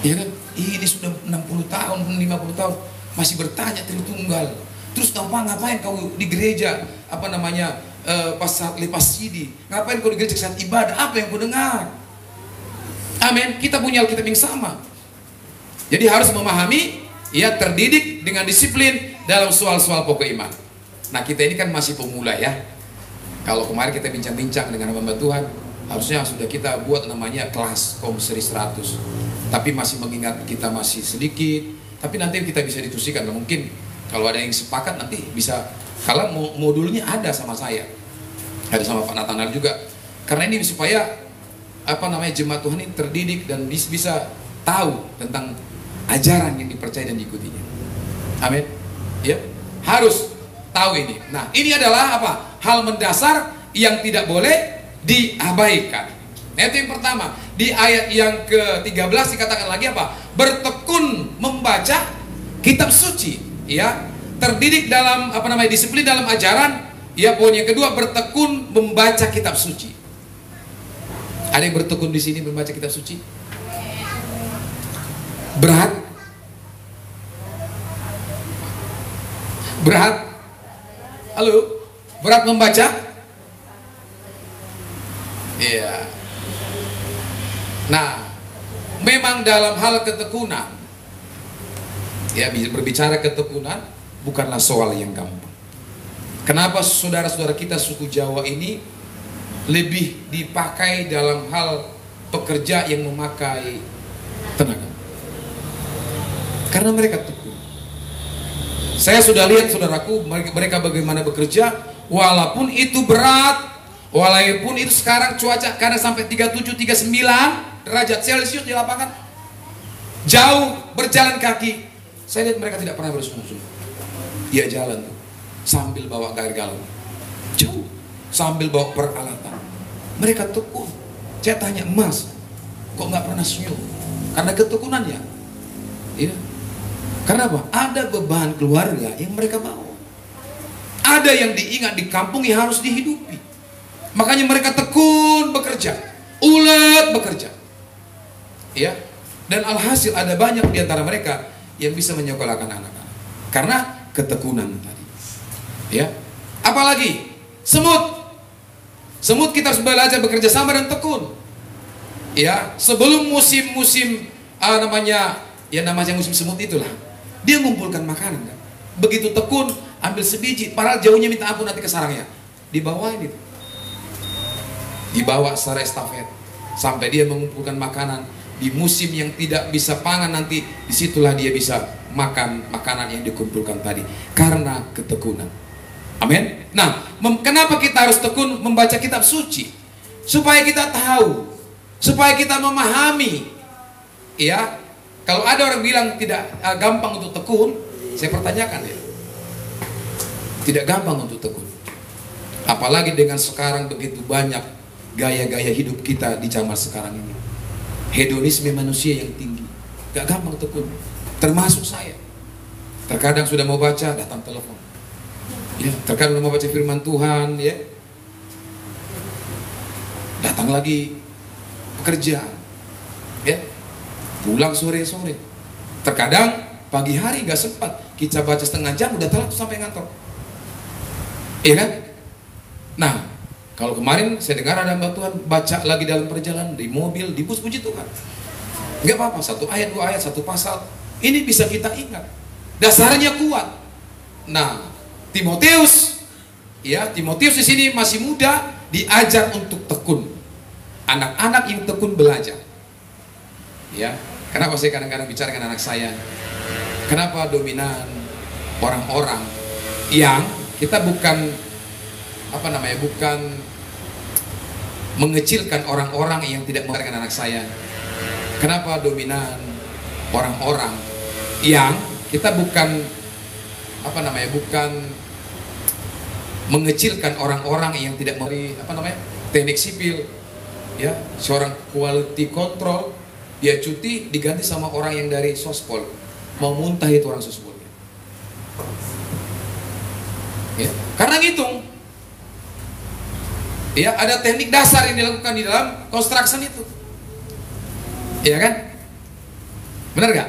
Ya kan? Ini sudah 60 tahun, 50 tahun masih bertanya Tritunggal. Terus ngapain kau di gereja pas saat lepas CD? Ngapain kau di gereja saat ibadah? Apa yang kau dengar? Amin. Kita punya Alkitab yang sama. Jadi harus memahami, ya, terdidik dengan disiplin dalam soal-soal pokok iman. Nah, kita ini kan masih pemula ya. Kalau kemarin kita bincang-bincang dengan hamba Tuhan, harusnya sudah kita buat namanya kelas Komseri 100. Tapi masih mengingat kita masih sedikit. Tapi nanti kita bisa diskusikan. Mungkin kalau ada yang sepakat nanti bisa. Kalau modulnya ada sama saya, ada sama Pak Nathanael juga. Karena ini supaya jemaat Tuhan ini terdidik dan bisa tahu tentang ajaran yang dipercaya dan diikutinya. Amin. Ya, harus tahu ini. Nah, ini adalah hal mendasar yang tidak boleh diabaikan. Nah, itu yang pertama. Di ayat yang ke-13 dikatakan lagi bertekun membaca kitab suci, ya, terdidik dalam disiplin dalam ajaran, ya. Poin yang kedua, bertekun membaca kitab suci. Ada yang bertekun di sini membaca kitab suci? Berat? Halo? Berat membaca? Iya. Nah, memang dalam hal ketekunan, ya, berbicara ketekunan bukanlah soal yang gampang. Kenapa saudara-saudara kita suku Jawa ini lebih dipakai dalam hal pekerja yang memakai tenaga? Karena mereka tekun. Saya sudah lihat, saudaraku, mereka bagaimana bekerja, walaupun itu berat, walaupun itu sekarang cuaca kadang sampai 37, 39 derajat Celcius di lapangan, jauh berjalan kaki. Saya lihat mereka tidak pernah bersungguh-sungguh. Dia jalan tuh sambil bawa gair galon, jauh, sambil bawa peralatan. Mereka tekun. Saya tanya, Mas, kok nggak pernah senyum? Karena ketekunannya. Iya. Karena apa? Ada beban keluarga yang mereka bawa. Ada yang diingat di kampung yang harus dihidupi. Makanya mereka tekun bekerja, ulet bekerja. Ya. Dan alhasil ada banyak di antara mereka yang bisa menyekolahkan anak-anak karena ketekunan tadi. Ya. Apalagi semut. Semut kita harus belajar bekerja sama dan tekun. Ya, sebelum musim-musim namanya musim semut itulah. Dia mengumpulkan makanan kan. Begitu tekun, ambil sebiji, padahal jauhnya minta ampun nanti ke sarangnya. Dibawain itu. Dibawa secara estafet sampai dia mengumpulkan makanan. Di musim yang tidak bisa pangan nanti, disitulah dia bisa makan makanan yang dikumpulkan tadi karena ketekunan. Amin. Nah, kenapa kita harus tekun membaca kitab suci? Supaya kita tahu, supaya kita memahami. Ya, kalau ada orang bilang tidak gampang untuk tekun, saya pertanyakan ya. Tidak gampang untuk tekun. Apalagi dengan sekarang begitu banyak gaya-gaya hidup kita di zaman sekarang ini. Hedonisme manusia yang tinggi, gak gampang tekun. Termasuk saya. Terkadang sudah mau baca, datang telepon. Ya, terkadang mau baca firman Tuhan, ya, datang lagi pekerjaan, ya, pulang sore-sore. Terkadang pagi hari gak sempat, kita baca setengah jam udah telat sampai ngantor. Iya kan? Nah, kalau kemarin saya dengar ada hamba Tuhan baca lagi dalam perjalanan, di mobil, di bus, puji Tuhan. Enggak apa-apa, 1 ayat, 2 ayat, 1 pasal. Ini bisa kita ingat. dasarnya kuat. Nah, Timotius di sini masih muda, diajar untuk tekun. Anak-anak yang tekun belajar. Ya, kenapa saya kadang-kadang bicara dengan anak saya? Kenapa dominan orang-orang yang kita bukan bukan mengecilkan orang-orang yang tidak mendengarkan anak saya. Kenapa dominan orang-orang yang kita bukan bukan mengecilkan orang-orang yang tidak teknik sipil, ya, seorang quality control, dia cuti diganti sama orang yang dari sospol, mau muntah itu orang sospol. Ya, karena ngitung, ya, ada teknik dasar yang dilakukan di dalam construction itu, ya kan? Benar gak?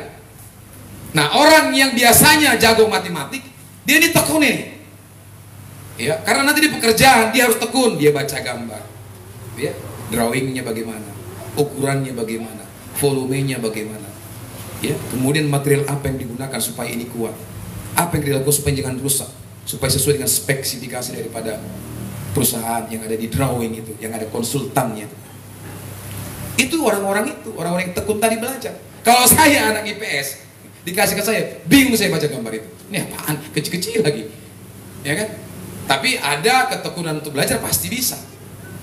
Nah, orang yang biasanya jago matematik, dia ditekunin, ya, karena nanti di pekerjaan dia harus tekun, dia baca gambar, ya, drawingnya bagaimana, ukurannya bagaimana, volumenya bagaimana, ya, kemudian material apa yang digunakan supaya ini kuat, apa yang dilakukan supaya jangan rusak, supaya sesuai dengan spesifikasi daripada perusahaan yang ada di drawing itu, yang ada konsultannya. Itu orang-orang yang tekun tadi belajar. Kalau saya anak IPS, dikasih ke saya, bingung saya baca gambar itu. Ini apaan? Kecil-kecil lagi. Ya kan? Tapi ada ketekunan untuk belajar, pasti bisa.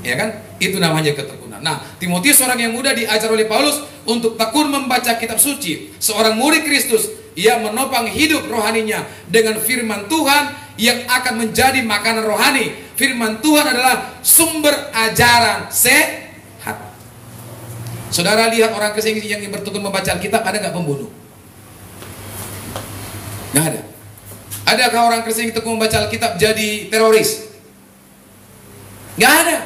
Ya kan? Itu namanya ketekunan. Nah, Timotius seorang yang muda diajar oleh Paulus untuk tekun membaca kitab suci. Seorang murid Kristus, ia menopang hidup rohaninya dengan firman Tuhan yang akan menjadi makanan rohani. Firman Tuhan adalah sumber ajaran sehat. Saudara lihat orang Kristen yang bertekun membaca Alkitab, ada nggak pembunuh? Nggak ada. Adakah orang Kristen yang tekun membaca Alkitab jadi teroris? Nggak ada.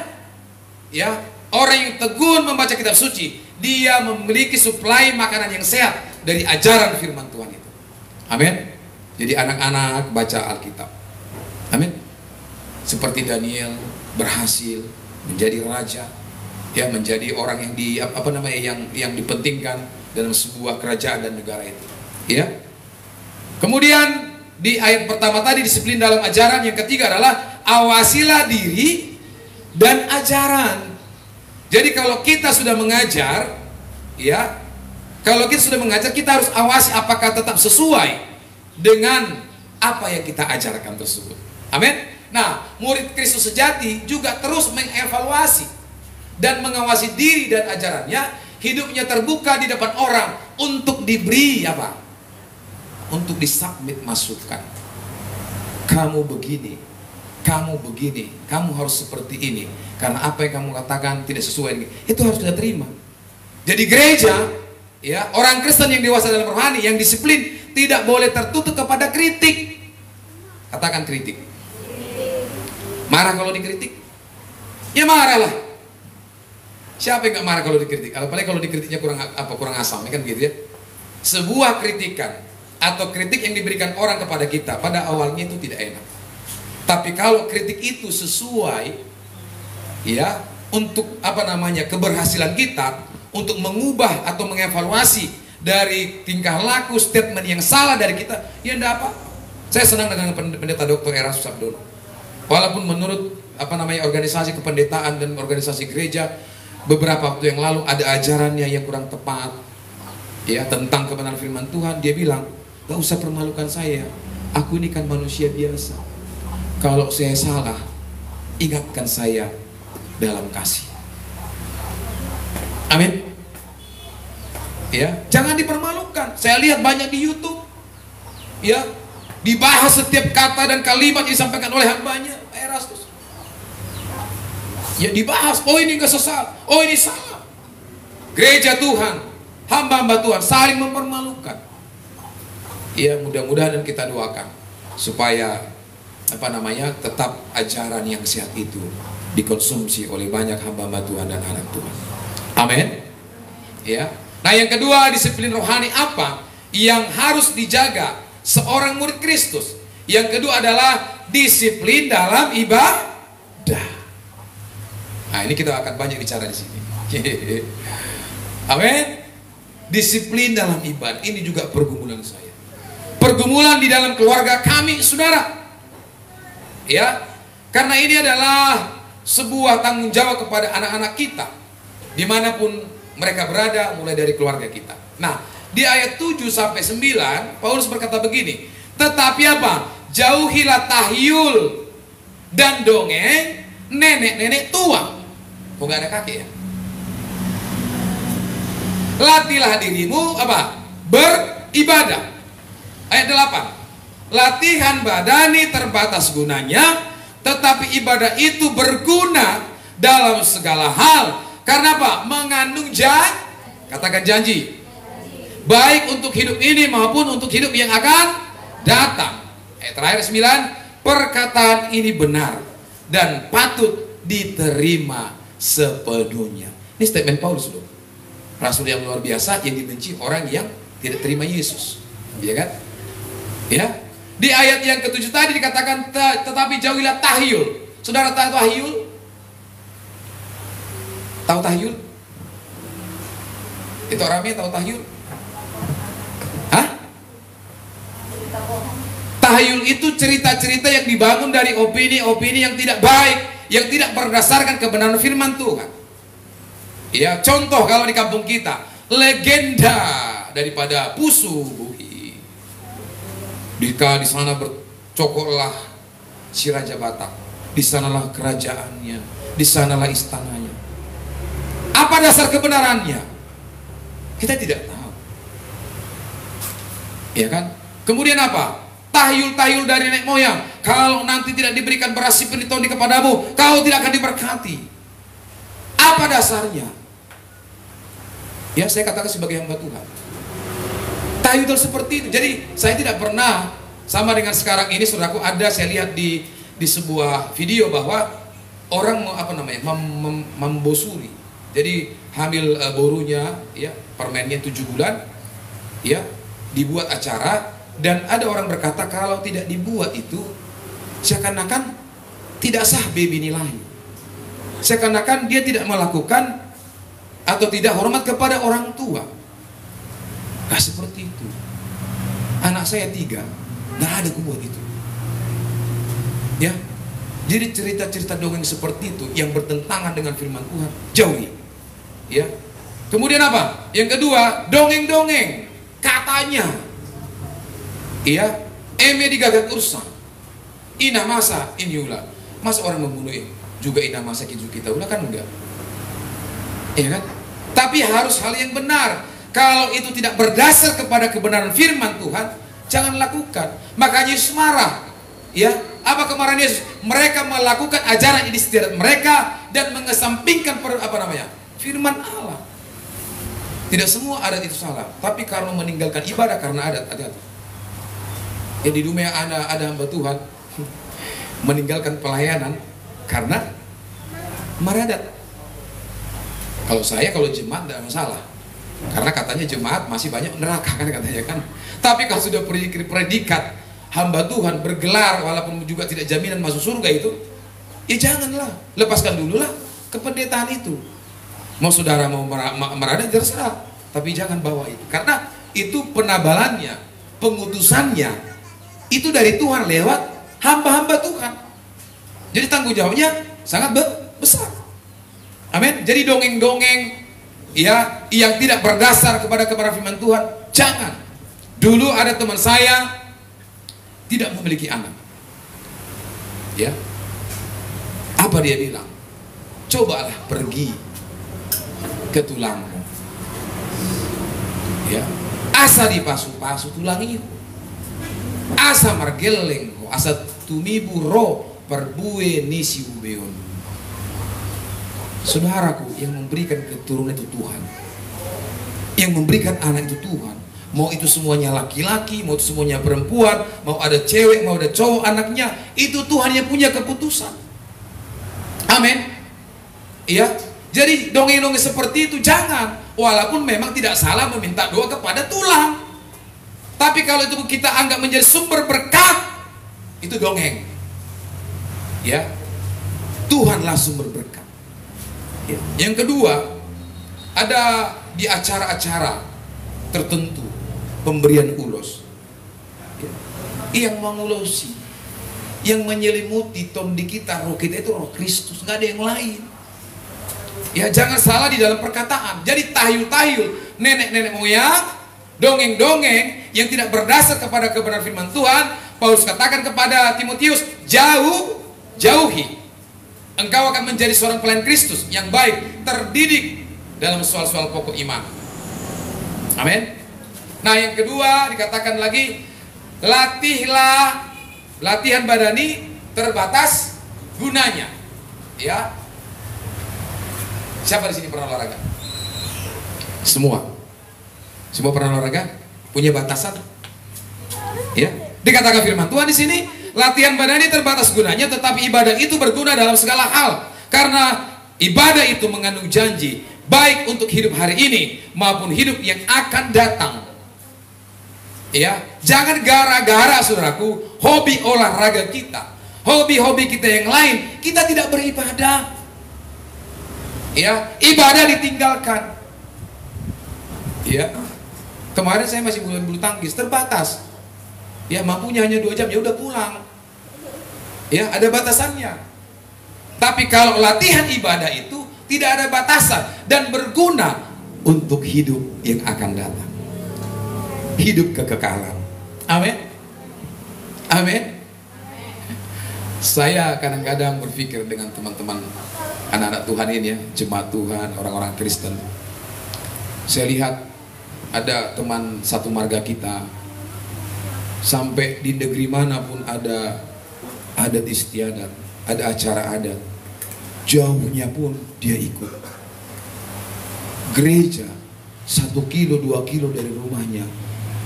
Ya, orang yang tekun membaca kitab suci, dia memiliki suplai makanan yang sehat dari ajaran firman Tuhan itu. Amin. Jadi anak-anak baca Alkitab. Amin. Seperti Daniel berhasil menjadi raja, ya, menjadi orang yang yang dipentingkan dalam sebuah kerajaan dan negara itu. Ya. Kemudian di ayat pertama tadi disiplin dalam ajaran, yang ketiga adalah awasilah diri dan ajaran. Jadi kalau kita sudah mengajar, ya, kita harus awasi apakah tetap sesuai dengan apa yang kita ajarkan tersebut. Amin. Nah, murid Kristus sejati juga terus mengevaluasi dan mengawasi diri dan ajarannya. Hidupnya terbuka di depan orang untuk diberi apa? Untuk disubmit masukan. Kamu begini, kamu harus seperti ini. Karena apa yang kamu katakan tidak sesuai dengan itu, harus kita terima. Jadi gereja, ya, orang Kristen yang dewasa dalam rohani, yang disiplin, tidak boleh tertutup kepada kritik. Katakan kritik. Marah kalau dikritik? Ya marahlah. Siapa yang gak marah kalau dikritik? Apalagi kalau dikritiknya kurang asam, ya kan gitu ya. Sebuah kritikan atau kritik yang diberikan orang kepada kita pada awalnya itu tidak enak. Tapi kalau kritik itu sesuai, ya, untuk keberhasilan kita, untuk mengubah atau mengevaluasi dari tingkah laku, statement yang salah dari kita, ya enggak apa. Saya senang dengan pendeta Dr. Erasmus Sabdono. Walaupun menurut organisasi kependetaan dan organisasi gereja beberapa waktu yang lalu ada ajarannya yang kurang tepat, ya, tentang kebenaran firman Tuhan, dia bilang, gak usah permalukan saya, aku ini kan manusia biasa. Kalau saya salah, ingatkan saya dalam kasih. Amin. Ya, jangan dipermalukan. Saya lihat banyak di YouTube, ya, dibahas setiap kata dan kalimat yang disampaikan oleh hambanya Erastus. Ya, dibahas, oh ini gak sesat, oh ini salah. Gereja Tuhan, hamba-hamba Tuhan saling mempermalukan. Ya, mudah-mudahan dan kita doakan supaya tetap ajaran yang sehat itu dikonsumsi oleh banyak hamba-hamba Tuhan dan anak Tuhan. Amin. Ya. Nah, yang kedua, disiplin rohani apa yang harus dijaga seorang murid Kristus? Yang kedua adalah disiplin dalam ibadah. Nah, ini kita akan banyak bicara di sini. Amin. Disiplin dalam ibadah ini juga pergumulan saya. pergumulan di dalam keluarga kami, saudara. Ya, karena ini adalah sebuah tanggung jawab kepada anak-anak kita, dimanapun mereka berada, mulai dari keluarga kita. Nah, di ayat 7 sampai 9, Paulus berkata begini, tetapi apa? Jauhilah tahyul dan dongeng nenek-nenek tua. Kok nggak ada kakek ya? Latihlah dirimu apa? Beribadah. Ayat 8. Latihan badani terbatas gunanya, tetapi ibadah itu berguna dalam segala hal. Karena apa? Mengandung katakan janji. Baik untuk hidup ini maupun untuk hidup yang akan datang. Ayat terakhir 9. Perkataan ini benar dan patut diterima sepenuhnya. Ini statement Paulus loh. Rasul yang luar biasa yang dibenci orang yang tidak terima Yesus. Ya kan? Ya. Di ayat yang ke-7 tadi dikatakan tetapi jauhilah tahyul. Saudara tahu tahyul? Tahu tahyul? Itu orangnya tahu tahyul? Hah? Tahyul itu cerita-cerita yang dibangun dari opini-opini yang tidak baik, yang tidak berdasarkan kebenaran firman Tuhan. Ya, contoh kalau di kampung kita, legenda daripada Pusu Buhi. Di sana bercokollah si Raja Batak, di sanalah kerajaannya, di sanalah istananya. Apa dasar kebenarannya? Kita tidak tahu. Ya kan? Kemudian apa? Tahyul-tahyul dari nenek moyang. Kalau nanti tidak diberikan beras si penitoni kepadamu, kau tidak akan diberkati. Apa dasarnya? Ya, saya katakan sebagai hamba Tuhan. Tahyul seperti itu. Jadi saya tidak pernah sama dengan sekarang ini, saudaraku, ada saya lihat di sebuah video bahwa orang membosuri. Jadi hamil borunya, ya, permennya 7 bulan, ya, dibuat acara dan ada orang berkata kalau tidak dibuat itu seakan-akan tidak sah baby ini lahir. Seakan-akan dia tidak melakukan atau tidak hormat kepada orang tua. Nah, seperti itu. Anak saya 3, nggak ada kubuat itu. Ya, jadi cerita-cerita dongeng seperti itu yang bertentangan dengan firman Tuhan, jauhi. Ya. Kemudian apa? Yang kedua, dongeng-dongeng katanya. Iya, eme digagak ursa. Ina masa ini ulah. Masa orang membunuh juga ina masa kita ulah, kan enggak? Iya kan? Tapi harus hal yang benar. Kalau itu tidak berdasar kepada kebenaran firman Tuhan, jangan lakukan. Makanya Yesus marah. Ya, apa kemarahan Yesus? Mereka melakukan ajaran istiadat mereka dan mengesampingkan firman Allah. Tidak semua adat itu salah, tapi karena meninggalkan ibadah karena adat. Ya, di dunia ada hamba Tuhan meninggalkan pelayanan karena meradat. Kalau jemaat tidak masalah. Karena katanya jemaat masih banyak neraka kan katanya kan. Tapi kalau sudah predikat hamba Tuhan bergelar walaupun juga tidak jaminan masuk surga itu, ya janganlah, lepaskan dululah kependetaan itu. Mau saudara mau meradat terserah, tapi jangan bawa itu. Karena itu penabalannya, pengutusannya itu dari Tuhan lewat hamba-hamba Tuhan. Jadi tanggung jawabnya sangat besar. Amin. Jadi dongeng-dongeng ya yang tidak berdasar kepada kebenaran firman Tuhan, jangan. Dulu ada teman saya tidak memiliki anak. Ya. Apa dia bilang? Cobalah pergi ke tulangmu. Ya. Asa dipasu-pasu tulangi. Asa margeleng, asa tumibu ro perbue nisi ubeon. Saudaraku, yang memberikan keturunan itu Tuhan. Yang memberikan anak itu Tuhan. Mau itu semuanya laki-laki, mau itu semuanya perempuan, mau ada cewek, mau ada cowok anaknya, itu Tuhan yang punya keputusan. Amin. Iya. Jadi dongeng-dongeng seperti itu jangan. Walaupun memang tidak salah meminta doa kepada tulang. Tapi kalau itu kita anggap menjadi sumber berkat, itu dongeng. Ya. Tuhanlah sumber berkat. Yang kedua, ada di acara-acara tertentu pemberian ulos. yang mengulosi, yang menyelimuti tondi kita, roh kita itu roh Kristus, nggak ada yang lain. Ya jangan salah di dalam perkataan. Jadi tahayul-tahayul, nenek-nenek moyang, dongeng-dongeng yang tidak berdasar kepada kebenaran firman Tuhan, Paulus katakan kepada Timotius, jauhi. Engkau akan menjadi seorang pelayan Kristus yang baik, terdidik dalam soal-soal pokok iman. Amin. Nah yang kedua dikatakan lagi, latihlah, latihan badani terbatas gunanya. Ya. Siapa di sini pernah olahraga? Semua pernah olahraga? Punya batasan? Ya. Dikatakan firman Tuhan di sini, latihan badani terbatas gunanya, tetapi ibadah itu berguna dalam segala hal. Karena ibadah itu mengandung janji, baik untuk hidup hari ini maupun hidup yang akan datang. Ya, jangan gara-gara saudaraku hobi olahraga kita, hobi-hobi kita yang lain, kita tidak beribadah. Ya, ibadah ditinggalkan. Ya, kemarin saya masih bulu tangkis terbatas. Ya, mampunya hanya 2 jam, ya udah pulang. Ya, ada batasannya. Tapi kalau latihan ibadah itu tidak ada batasan dan berguna untuk hidup yang akan datang. Hidup kekekalan. Amin. Amin. Saya kadang-kadang berpikir dengan teman-teman anak-anak Tuhan ini ya, jemaat Tuhan, orang-orang Kristen. Saya lihat ada teman satu marga kita, sampai di negeri manapun ada adat istiadat, ada acara adat, jauhnya pun dia ikut. Gereja 1 kilo 2 kilo dari rumahnya,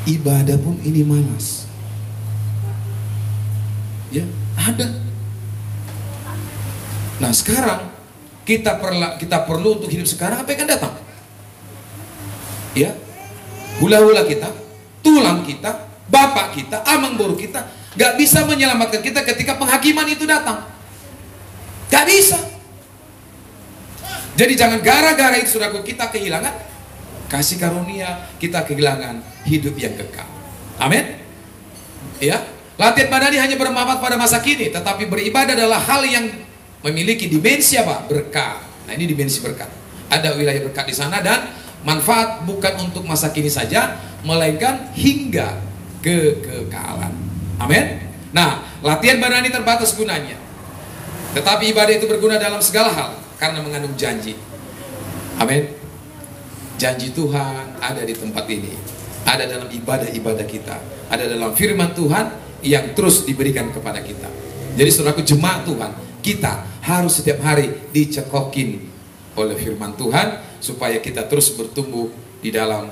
ibadah pun ini malas. Ya, ada. Nah sekarang kita perlu untuk hidup sekarang apa yang akan datang? Ya, hula-hula kita, tulang kita, bapak kita, amang boru kita gak bisa menyelamatkan kita ketika penghakiman itu datang. Gak bisa. Jadi jangan gara-gara itu saudaraku kita kehilangan kasih karunia, kita kehilangan hidup yang kekal. Amin. Ya, latihan badani hanya bermanfaat pada masa kini, tetapi beribadah adalah hal yang memiliki dimensi apa? Berkat. Nah ini dimensi berkat. Ada wilayah berkat di sana dan manfaat bukan untuk masa kini saja, melainkan hingga kekekalan. Amin. Nah, latihan badani terbatas gunanya, tetapi ibadah itu berguna dalam segala hal karena mengandung janji. Amin. Janji Tuhan ada di tempat ini, ada dalam ibadah-ibadah kita, ada dalam firman Tuhan yang terus diberikan kepada kita. Jadi saudaraku jemaat Tuhan, kita harus setiap hari dicekokin oleh firman Tuhan supaya kita terus bertumbuh di dalam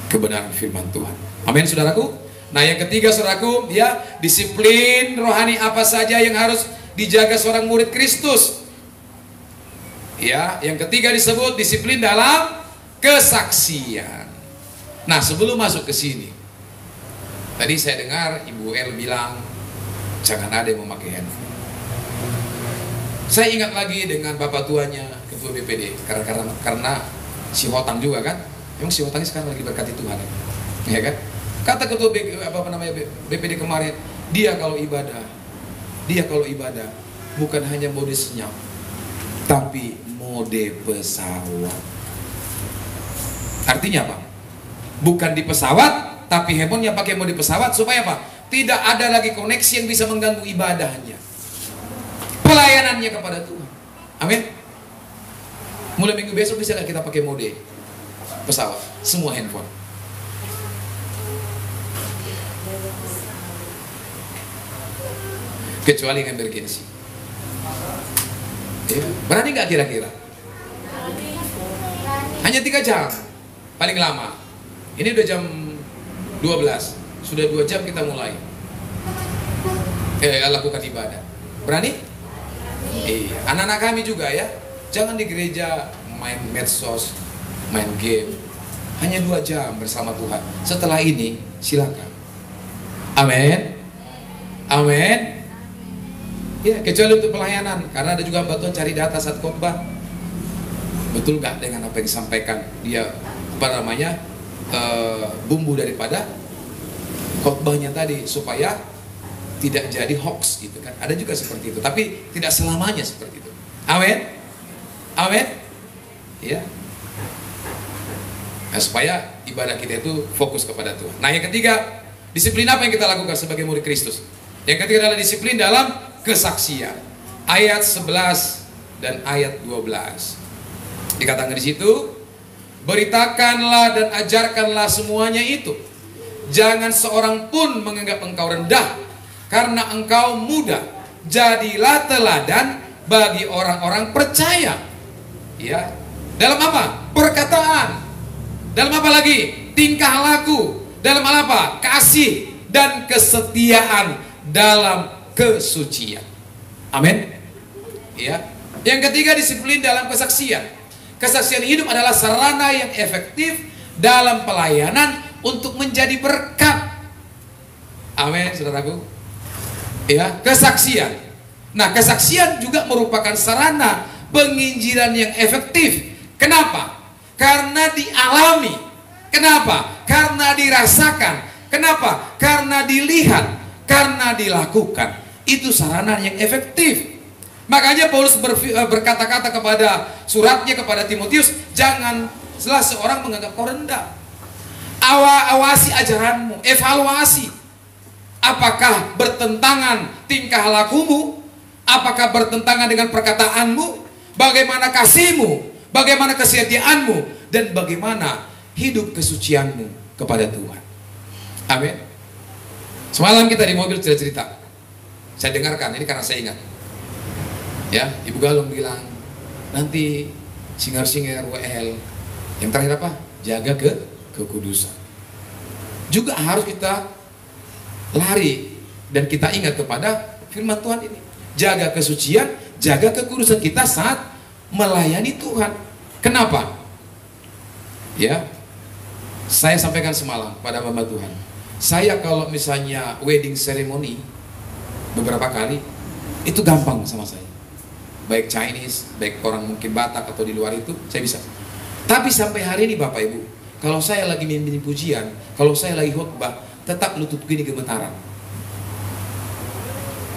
kebenaran firman Tuhan. Amin saudaraku. Nah yang ketiga saudaraku, ya, disiplin rohani apa saja yang harus dijaga seorang murid Kristus. Ya, yang ketiga disebut disiplin dalam kesaksian. Nah sebelum masuk ke sini, tadi saya dengar Ibu El bilang jangan ada yang memakai handphone. Saya ingat lagi dengan bapak tuanya ketua BPD, karena si Hotang juga kan. Emang si Hotang sekarang lagi berkati Tuhan ya kan? Kata ketua BPD kemarin, dia kalau ibadah bukan hanya mode senyap, tapi mode pesawat. Artinya apa? Bukan di pesawat, tapi handphonenya pakai mode pesawat supaya apa? Tidak ada lagi koneksi yang bisa mengganggu ibadahnya, pelayanannya kepada Tuhan. Amin. Mulai minggu besok bisa nggak kita pakai mode pesawat, semua handphone? Kecuali yang emergency. Ya, berani nggak kira-kira? Hanya 3 jam paling lama. Ini udah jam 12, sudah 2 jam kita mulai lakukan ibadah. Berani? Anak-anak kami juga ya, jangan di gereja main medsos, main game. Hanya 2 jam bersama Tuhan. Setelah ini silakan. Amin. Amin. Ya, kecuali untuk pelayanan, karena ada juga bantuan cari data saat khotbah. Betul nggak dengan apa yang disampaikan? Dia bumbu daripada khotbahnya tadi supaya tidak jadi hoax gitu kan. Ada juga seperti itu, tapi tidak selamanya seperti itu. Amin. Amin. Ya. Nah, supaya ibadah kita itu fokus kepada Tuhan. Nah, yang ketiga, disiplin apa yang kita lakukan sebagai murid Kristus? Yang ketiga adalah disiplin dalam kesaksian. Ayat 11 dan ayat 12. Dikatakan di situ, beritakanlah dan ajarkanlah semuanya itu. Jangan seorang pun menganggap engkau rendah karena engkau muda. Jadilah teladan bagi orang-orang percaya. Ya. Dalam apa? Perkataan. Dalam apa lagi? Tingkah laku. Dalam apa? Kasih dan kesetiaan dalam kesucian. Amin. Ya. Yang ketiga, disiplin dalam kesaksian. Kesaksian hidup adalah sarana yang efektif dalam pelayanan untuk menjadi berkat. Amin, saudaraku. Ya, kesaksian. Nah, kesaksian juga merupakan sarana penginjilan yang efektif. Kenapa? Karena dialami. Kenapa? Karena dirasakan. Kenapa? Karena dilihat. Karena dilakukan. Itu sarana yang efektif. Makanya Paulus berkata-kata kepada suratnya kepada Timotius, janganlah seorang menganggap kau rendah. Awasi ajaranmu, evaluasi. Apakah bertentangan tingkah lakumu? Apakah bertentangan dengan perkataanmu? Bagaimana kasihmu? Bagaimana kesetiaanmu? Dan bagaimana hidup kesucianmu kepada Tuhan? Amin. Semalam kita di mobil cerita. Saya dengarkan, ini karena saya ingat. Ya, Ibu Galung bilang, nanti singer-singer WL yang terakhir apa? Jaga kekudusan. Juga harus kita lari dan kita ingat kepada firman Tuhan ini. Jaga kesucian, jaga kekudusan kita saat melayani Tuhan. Kenapa? Ya, saya sampaikan semalam pada hamba Tuhan. Saya kalau misalnya wedding ceremony beberapa kali, itu gampang sama saya. Baik Chinese, baik orang mungkin Batak atau di luar itu, saya bisa. Tapi sampai hari ini Bapak Ibu, kalau saya lagi mimpin pujian, kalau saya lagi khotbah, tetap lutut gini gemetaran.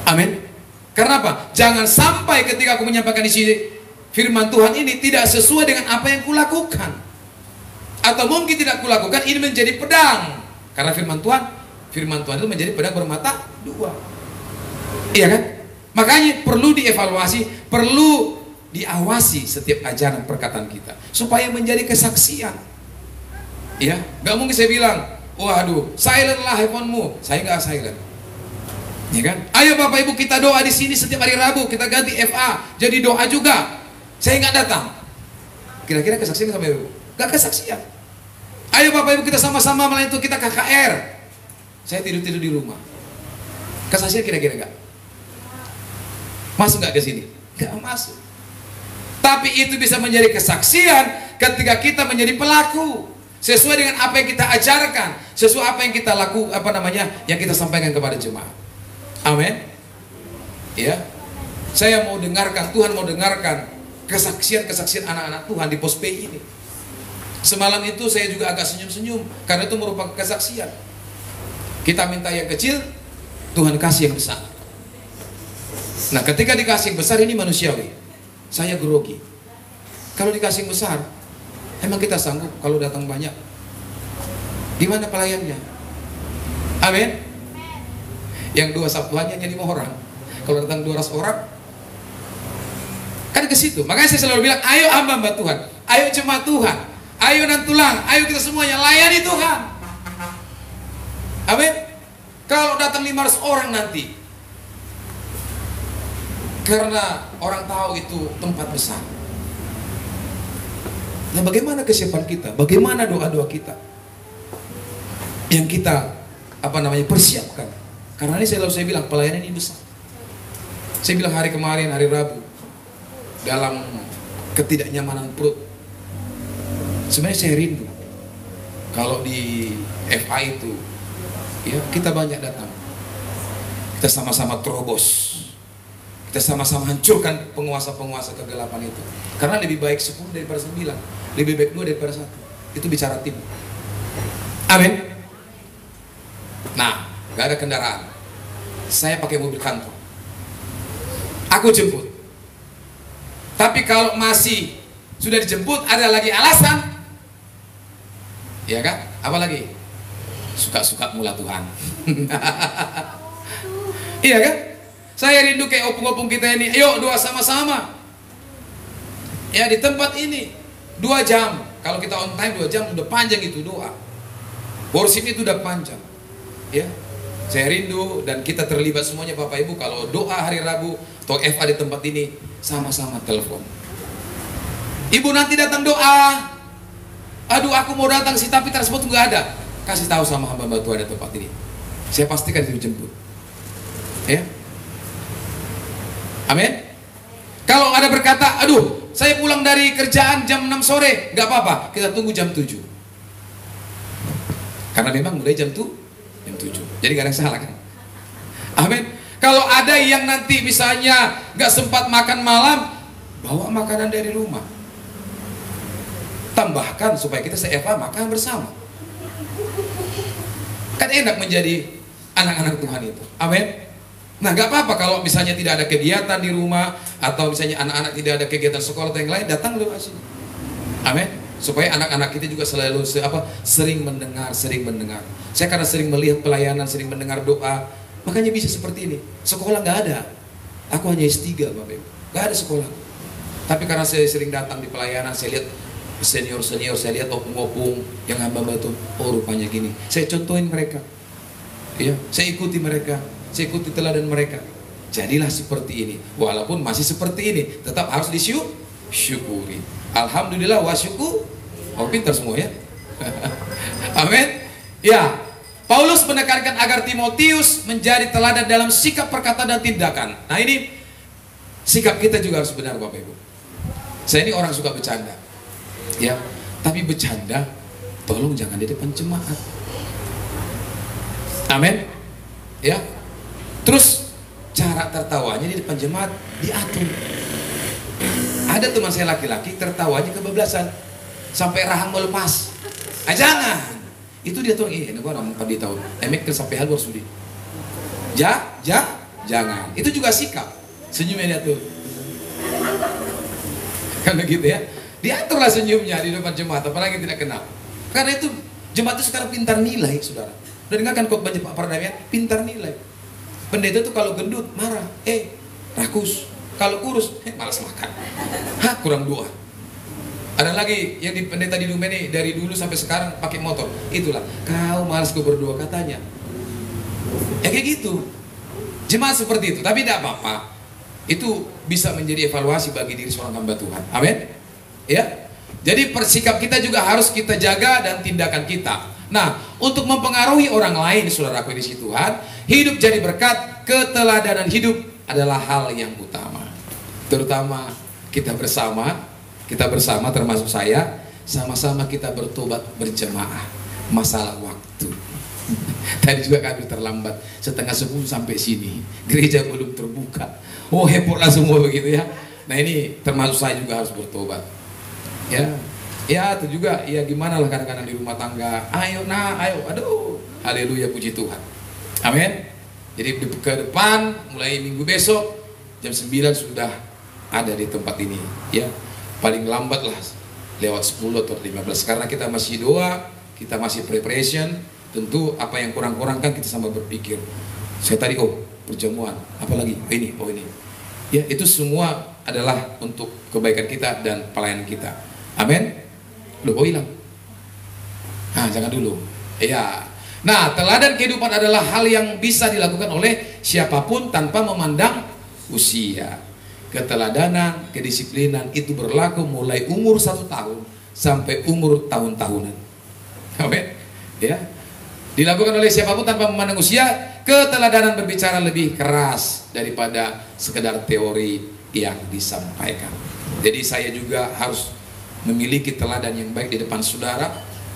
Amin. Karena apa? Jangan sampai ketika aku menyampaikan isi firman Tuhan ini tidak sesuai dengan apa yang kulakukan. Atau mungkin tidak kulakukan, ini menjadi pedang. Karena firman Tuhan itu menjadi pedang bermata dua. Iya kan? Makanya perlu dievaluasi, perlu diawasi setiap ajaran perkataan kita supaya menjadi kesaksian. Ya, nggak mungkin saya bilang, waduh, silent lah handphonemu. Saya nggak silent. Ya kan? Ayo Bapak Ibu kita doa di sini setiap hari Rabu, kita ganti FA jadi doa juga. Saya nggak datang. Kira-kira kesaksian sampai Ibu? Nggak kesaksian. Ayo Bapak Ibu kita sama-sama malam itu kita KKR. Saya tidur-tidur di rumah. Kesaksian kira-kira nggak? Masuk nggak ke sini? Nggak masuk. Tapi itu bisa menjadi kesaksian ketika kita menjadi pelaku sesuai dengan apa yang kita ajarkan, sesuai apa yang kita yang kita sampaikan kepada jemaat. Amin. Ya, saya mau dengarkan, Tuhan mau dengarkan kesaksian anak-anak Tuhan di pos P ini. Semalam itu saya juga agak senyum-senyum karena itu merupakan kesaksian. Kita minta yang kecil, Tuhan kasih yang besar. Nah, ketika dikasih yang besar ini manusiawi. Saya grogi. Kalau dikasih yang besar, emang kita sanggup kalau datang banyak? Gimana pelayannya? Amin. Yang 2 Sabtuannya jadi 5 orang. Kalau datang 200 orang, kan ke situ. Makanya saya selalu bilang, ayo hamba-hamba Tuhan, ayo jemaat Tuhan, ayo nantulang, ayo kita semuanya layani Tuhan. Amin. Kalau datang 500 orang nanti, karena orang tahu itu tempat besar. Nah, bagaimana kesiapan kita? Bagaimana doa-doa kita yang kita persiapkan? Karena ini saya bilang pelayanan ini besar. Saya bilang hari kemarin, hari Rabu, dalam ketidaknyamanan perut, sebenarnya saya rindu kalau di FA itu, ya kita banyak datang, kita sama-sama terobos. Kita sama-sama hancurkan penguasa-penguasa kegelapan itu. Karena lebih baik 10 daripada 9. Lebih baik 2 daripada 1. Itu bicara tim. Amin. Nah, nggak ada kendaraan. Saya pakai mobil kantor. Aku jemput. Tapi kalau masih sudah dijemput, ada lagi alasan, ya kan? Apa lagi? Suka-suka mula Tuhan. Iya kan? Saya rindu kayak opung-opung kita ini. Ayo doa sama-sama. Ya di tempat ini 2 jam. Kalau kita on time 2 jam udah panjang itu doa. Worship itu udah panjang. Ya. Saya rindu dan kita terlibat semuanya Bapak Ibu kalau doa hari Rabu atau FA di tempat ini sama-sama telepon. Ibu nanti datang doa. Aduh aku mau datang sih tapi transport nggak ada. Kasih tahu sama hamba Tuhan di tempat ini. Saya pastikan itu jemput. Ya. Amin. Kalau ada berkata, aduh saya pulang dari kerjaan jam 6 sore, nggak apa-apa, kita tunggu jam 7. Karena memang mulai jam 7. Jadi gak ada yang salah kan? Amin. Kalau ada yang nanti misalnya gak sempat makan malam, bawa makanan dari rumah. Tambahkan supaya kita se-FA makan bersama. Kan enak menjadi anak-anak Tuhan itu. Amin. Nah gak apa-apa kalau misalnya tidak ada kegiatan di rumah, atau misalnya anak-anak tidak ada kegiatan sekolah atau yang lain, datang doa sini. Amin. Supaya anak-anak kita juga selalu sering mendengar. Saya karena sering melihat pelayanan, sering mendengar doa, makanya bisa seperti ini. Sekolah nggak ada, aku hanya S3 Bapak Ibu, nggak ada sekolah. Tapi karena saya sering datang di pelayanan, saya lihat senior, saya lihat opung-opung yang hamba itu, oh rupanya gini. Saya contohin mereka, ya, saya ikuti mereka, saya ikuti teladan mereka. Jadilah seperti ini, walaupun masih seperti ini, tetap harus disyukuri. Alhamdulillah wa syukur. Oh pintar semua ya. Amin. Ya, Paulus menekankan agar Timotius menjadi teladan dalam sikap, perkataan dan tindakan. Nah ini sikap kita juga harus benar Bapak Ibu. Saya ini orang suka bercanda, ya. Tapi bercanda, tolong jangan di depan jemaat. Amin. Ya. Terus cara tertawanya di depan jemaat diatur. Ada teman saya laki-laki tertawanya kebablasan sampai rahang melepas. Jangan. Itu dia tuh, ini gua orang 4 tahun. Emek sampai hal harus di. Jangan. Itu juga sikap. Senyumnya dia tuh. Karena gitu ya. Diaturlah senyumnya di depan jemaat, apalagi tidak kenal. Karena itu jemaat itu sekarang pintar nilai, Saudara. Udah dengarkan khotbah Pak Pardamaian, pintar nilai. Pendeta itu kalau gendut marah, rakus. Kalau kurus, malas makan. Kurang doa. Ada lagi yang di pendeta di Dumeni dari dulu sampai sekarang pakai motor. Itulah, kau malas berdoa katanya. Ya kayak gitu. Jemaat seperti itu, tapi tidak apa-apa. Itu bisa menjadi evaluasi bagi diri seorang hamba Tuhan. Amin. Ya. Jadi persikap kita juga harus kita jaga dan tindakan kita. Nah, untuk mempengaruhi orang lain, saudaraku di sisi Tuhan, hidup jadi berkat, keteladanan hidup adalah hal yang utama. Terutama kita bersama termasuk saya, sama-sama kita bertobat berjemaah. Masalah waktu. Tadi juga kami terlambat, 9:30 sampai sini, gereja belum terbuka. Oh hebohlah semua begitu ya. Nah ini termasuk saya juga harus bertobat. Ya itu juga ya gimana lah kadang-kadang di rumah tangga. Ayo, aduh, haleluya, puji Tuhan. Amin. Jadi ke depan mulai minggu besok jam 9 sudah ada di tempat ini ya. Paling lambat lah lewat 10 atau 15 karena kita masih doa, kita masih preparation. Tentu apa yang kurang-kurang kan kita sama berpikir. Saya tadi perjamuan, apalagi ini. Ya itu semua adalah untuk kebaikan kita dan pelayanan kita. Amin. Loh, hilang. Jangan dulu. Ya. Nah, teladan kehidupan adalah hal yang bisa dilakukan oleh siapapun tanpa memandang usia. Keteladanan, kedisiplinan itu berlaku mulai umur 1 tahun sampai umur tahun-tahunan. Amin. Ya. Dilakukan oleh siapapun tanpa memandang usia. Keteladanan berbicara lebih keras daripada sekedar teori yang disampaikan. Jadi saya juga harus memiliki teladan yang baik di depan saudara,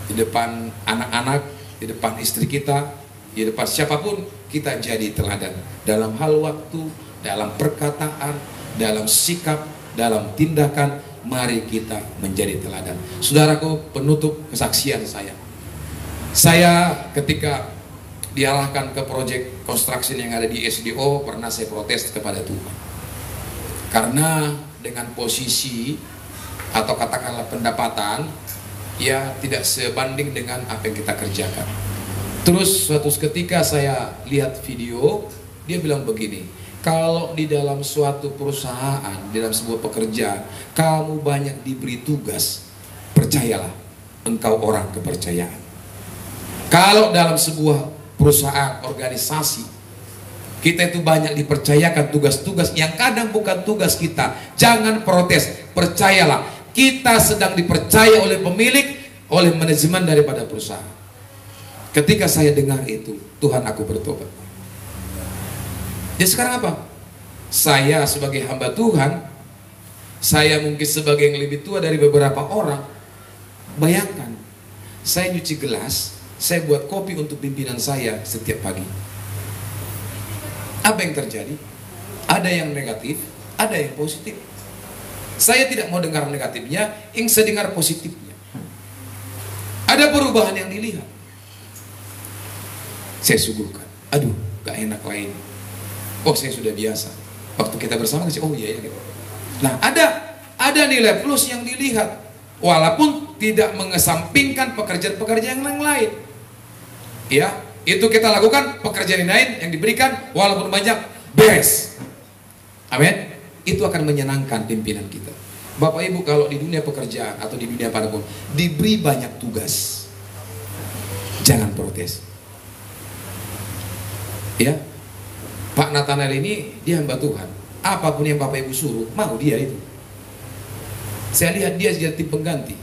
di depan anak-anak, di depan istri kita, di depan siapapun kita jadi teladan dalam hal waktu, dalam perkataan, dalam sikap, dalam tindakan. Mari kita menjadi teladan. Saudaraku, penutup kesaksian saya ketika diarahkan ke proyek construction yang ada di SDO, pernah saya protes kepada Tuhan. Karena dengan posisi atau katakanlah pendapatan, ya tidak sebanding dengan apa yang kita kerjakan. Terus suatu ketika saya lihat video, dia bilang begini, kalau di dalam suatu perusahaan, di dalam sebuah pekerjaan, kamu banyak diberi tugas, percayalah, engkau orang kepercayaan. Kalau dalam sebuah perusahaan, organisasi, kita itu banyak dipercayakan tugas-tugas yang kadang bukan tugas kita, jangan protes, percayalah, kita sedang dipercaya oleh pemilik, oleh manajemen daripada perusahaan. Ketika saya dengar itu, Tuhan, aku bertobat. Ya sekarang apa? Saya sebagai hamba Tuhan, saya mungkin sebagai yang lebih tua dari beberapa orang. Bayangkan, saya nyuci gelas, saya buat kopi untuk pimpinan saya setiap pagi. Apa yang terjadi? Ada yang negatif, ada yang positif. Saya tidak mau dengar negatifnya, yang saya dengar positifnya. Ada perubahan yang dilihat. Saya suguhkan, aduh, gak enak lain. Oh, saya sudah biasa. Waktu kita bersama, saya, oh iya ya. Nah, ada nilai plus yang dilihat, walaupun tidak mengesampingkan pekerjaan-pekerjaan yang lain. Ya, itu kita lakukan pekerjaan lain yang diberikan, walaupun banyak, beres. Amin. Itu akan menyenangkan pimpinan kita. Bapak Ibu, kalau di dunia pekerjaan atau di dunia apapun diberi banyak tugas, jangan protes. Ya, Pak Nathanael ini dia hamba Tuhan. Apapun yang Bapak Ibu suruh, mau dia itu. Saya lihat dia jadi tim pengganti.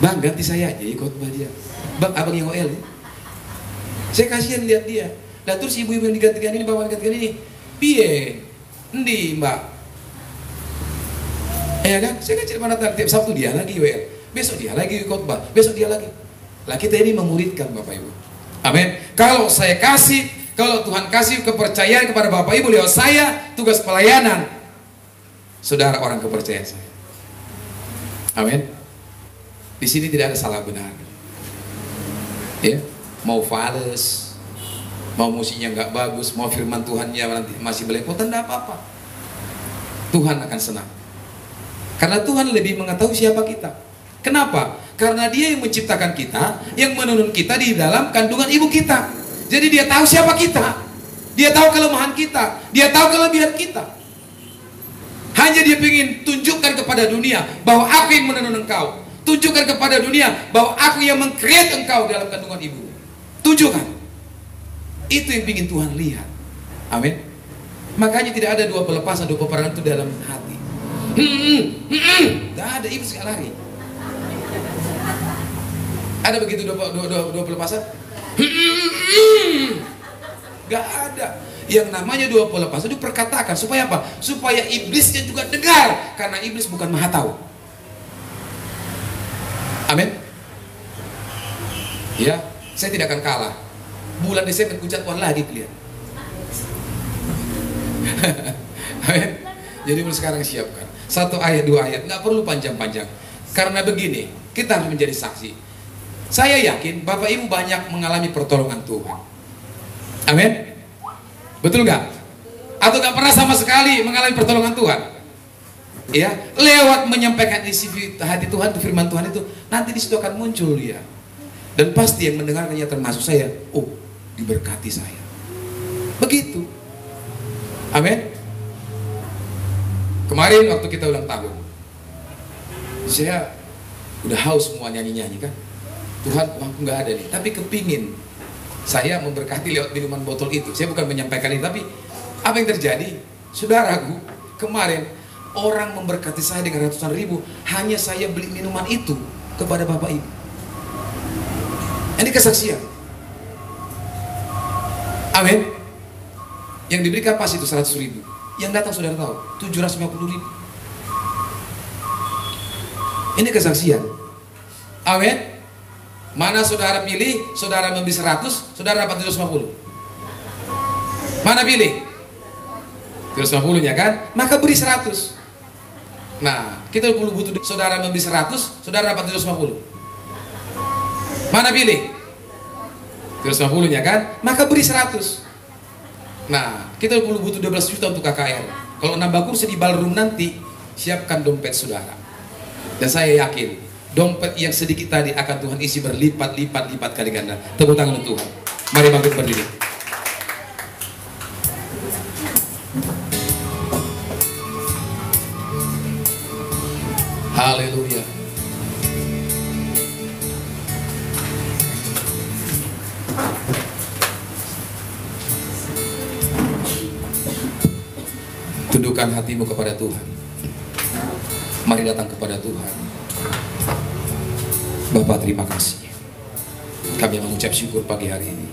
Bang, ganti saya aja ikut khotbah dia. Bang, abang yang OL ya. Saya kasihan lihat dia. Nah terus ibu-ibu yang digantikan ini, bapak digantikan ini, piye? Endi mbak? Ya kan? Saya kan cerita Pak Nathanael, tiap Sabtu dia lagi WL, besok dia lagi khotbah, besok dia lagi. Lah kita ini memuridkan Bapak Ibu. Amin. Kalau saya kasih, kalau Tuhan kasih kepercayaan kepada Bapak Ibu lewat saya, tugas pelayanan, saudara orang kepercayaan saya. Amin. Di sini tidak ada salah benar. Ya, mau fales, mau musiknya nggak bagus, mau firman Tuhannya nanti masih belepotan, tidak apa-apa. Tuhan akan senang. Karena Tuhan lebih mengetahui siapa kita. Kenapa? Karena Dia yang menciptakan kita, yang menenun kita di dalam kandungan ibu kita. Jadi Dia tahu siapa kita. Dia tahu kelemahan kita. Dia tahu kelebihan kita. Hanya Dia ingin tunjukkan kepada dunia bahwa aku yang menenun engkau. Tunjukkan kepada dunia bahwa aku yang meng-create engkau dalam kandungan ibu. Tunjukkan. Itu yang ingin Tuhan lihat. Amin. Makanya tidak ada dua pelepasan, dua peperangan itu dalam hati. Tidak ada, iblis gak lari. Ada begitu dua pelepasan? Gak ada. Yang namanya dua pelepasan itu perkatakan. Supaya apa? Supaya iblisnya juga dengar. Karena iblis bukan maha tahu. Amin. Ya, saya tidak akan kalah. Bulan Desember kucatuan lagi kalian. Amin. Jadi mulai sekarang siapkan. Satu ayat, dua ayat, nggak perlu panjang-panjang. Karena begini, kita harus menjadi saksi. Saya yakin Bapak Ibu banyak mengalami pertolongan Tuhan. Amin. Betul nggak? Atau nggak pernah sama sekali mengalami pertolongan Tuhan? Ya, lewat menyampaikan isi hati Tuhan, itu firman Tuhan itu, nanti di situ akan muncul dia. Dan pasti yang mendengarkannya termasuk saya. Oh, diberkati saya. Begitu. Amin. Kemarin waktu kita ulang tahun, saya udah haus semua nyanyi-nyanyi kan. Tuhan, uangku nggak ada nih, tapi kepingin saya memberkati lewat minuman botol itu. Saya bukan menyampaikan ini, tapi apa yang terjadi? Saudaraku, kemarin orang memberkati saya dengan ratusan ribu, hanya saya beli minuman itu kepada Bapak Ibu. Ini kesaksian. Amin. Yang diberikan pas itu 100 ribu. Yang datang saudara tahu 750 ribu. Ini kesaksian. Amin. Mana saudara pilih? Saudara membeli 100, saudara dapat 750. Mana pilih? 750 nya kan? Maka beri 100. Nah, kita butuh saudara membeli 100, saudara dapat 750. Mana pilih? 350 ya kan? Maka beri 100. Nah, kita butuh 12 juta untuk KKR. Kalau nambah kursi di ballroom nanti, siapkan dompet saudara. Dan saya yakin, dompet yang sedikit tadi akan Tuhan isi berlipat-lipat kali ganda. Tepuk tangan untuk Tuhan. Mari bangkit berdiri. Haleluya. Tundukkan hatimu kepada Tuhan. Mari datang kepada Tuhan. Bapa, terima kasih. Kami mengucap syukur pagi hari ini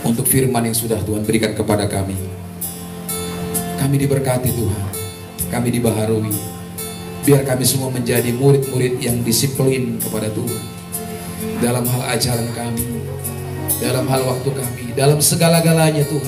untuk firman yang sudah Tuhan berikan kepada kami. Kami diberkati Tuhan. Kami dibaharui. Biar kami semua menjadi murid-murid yang disiplin kepada Tuhan. Dalam hal ajaran kami, dalam hal waktu kami, dalam segala-galanya Tuhan.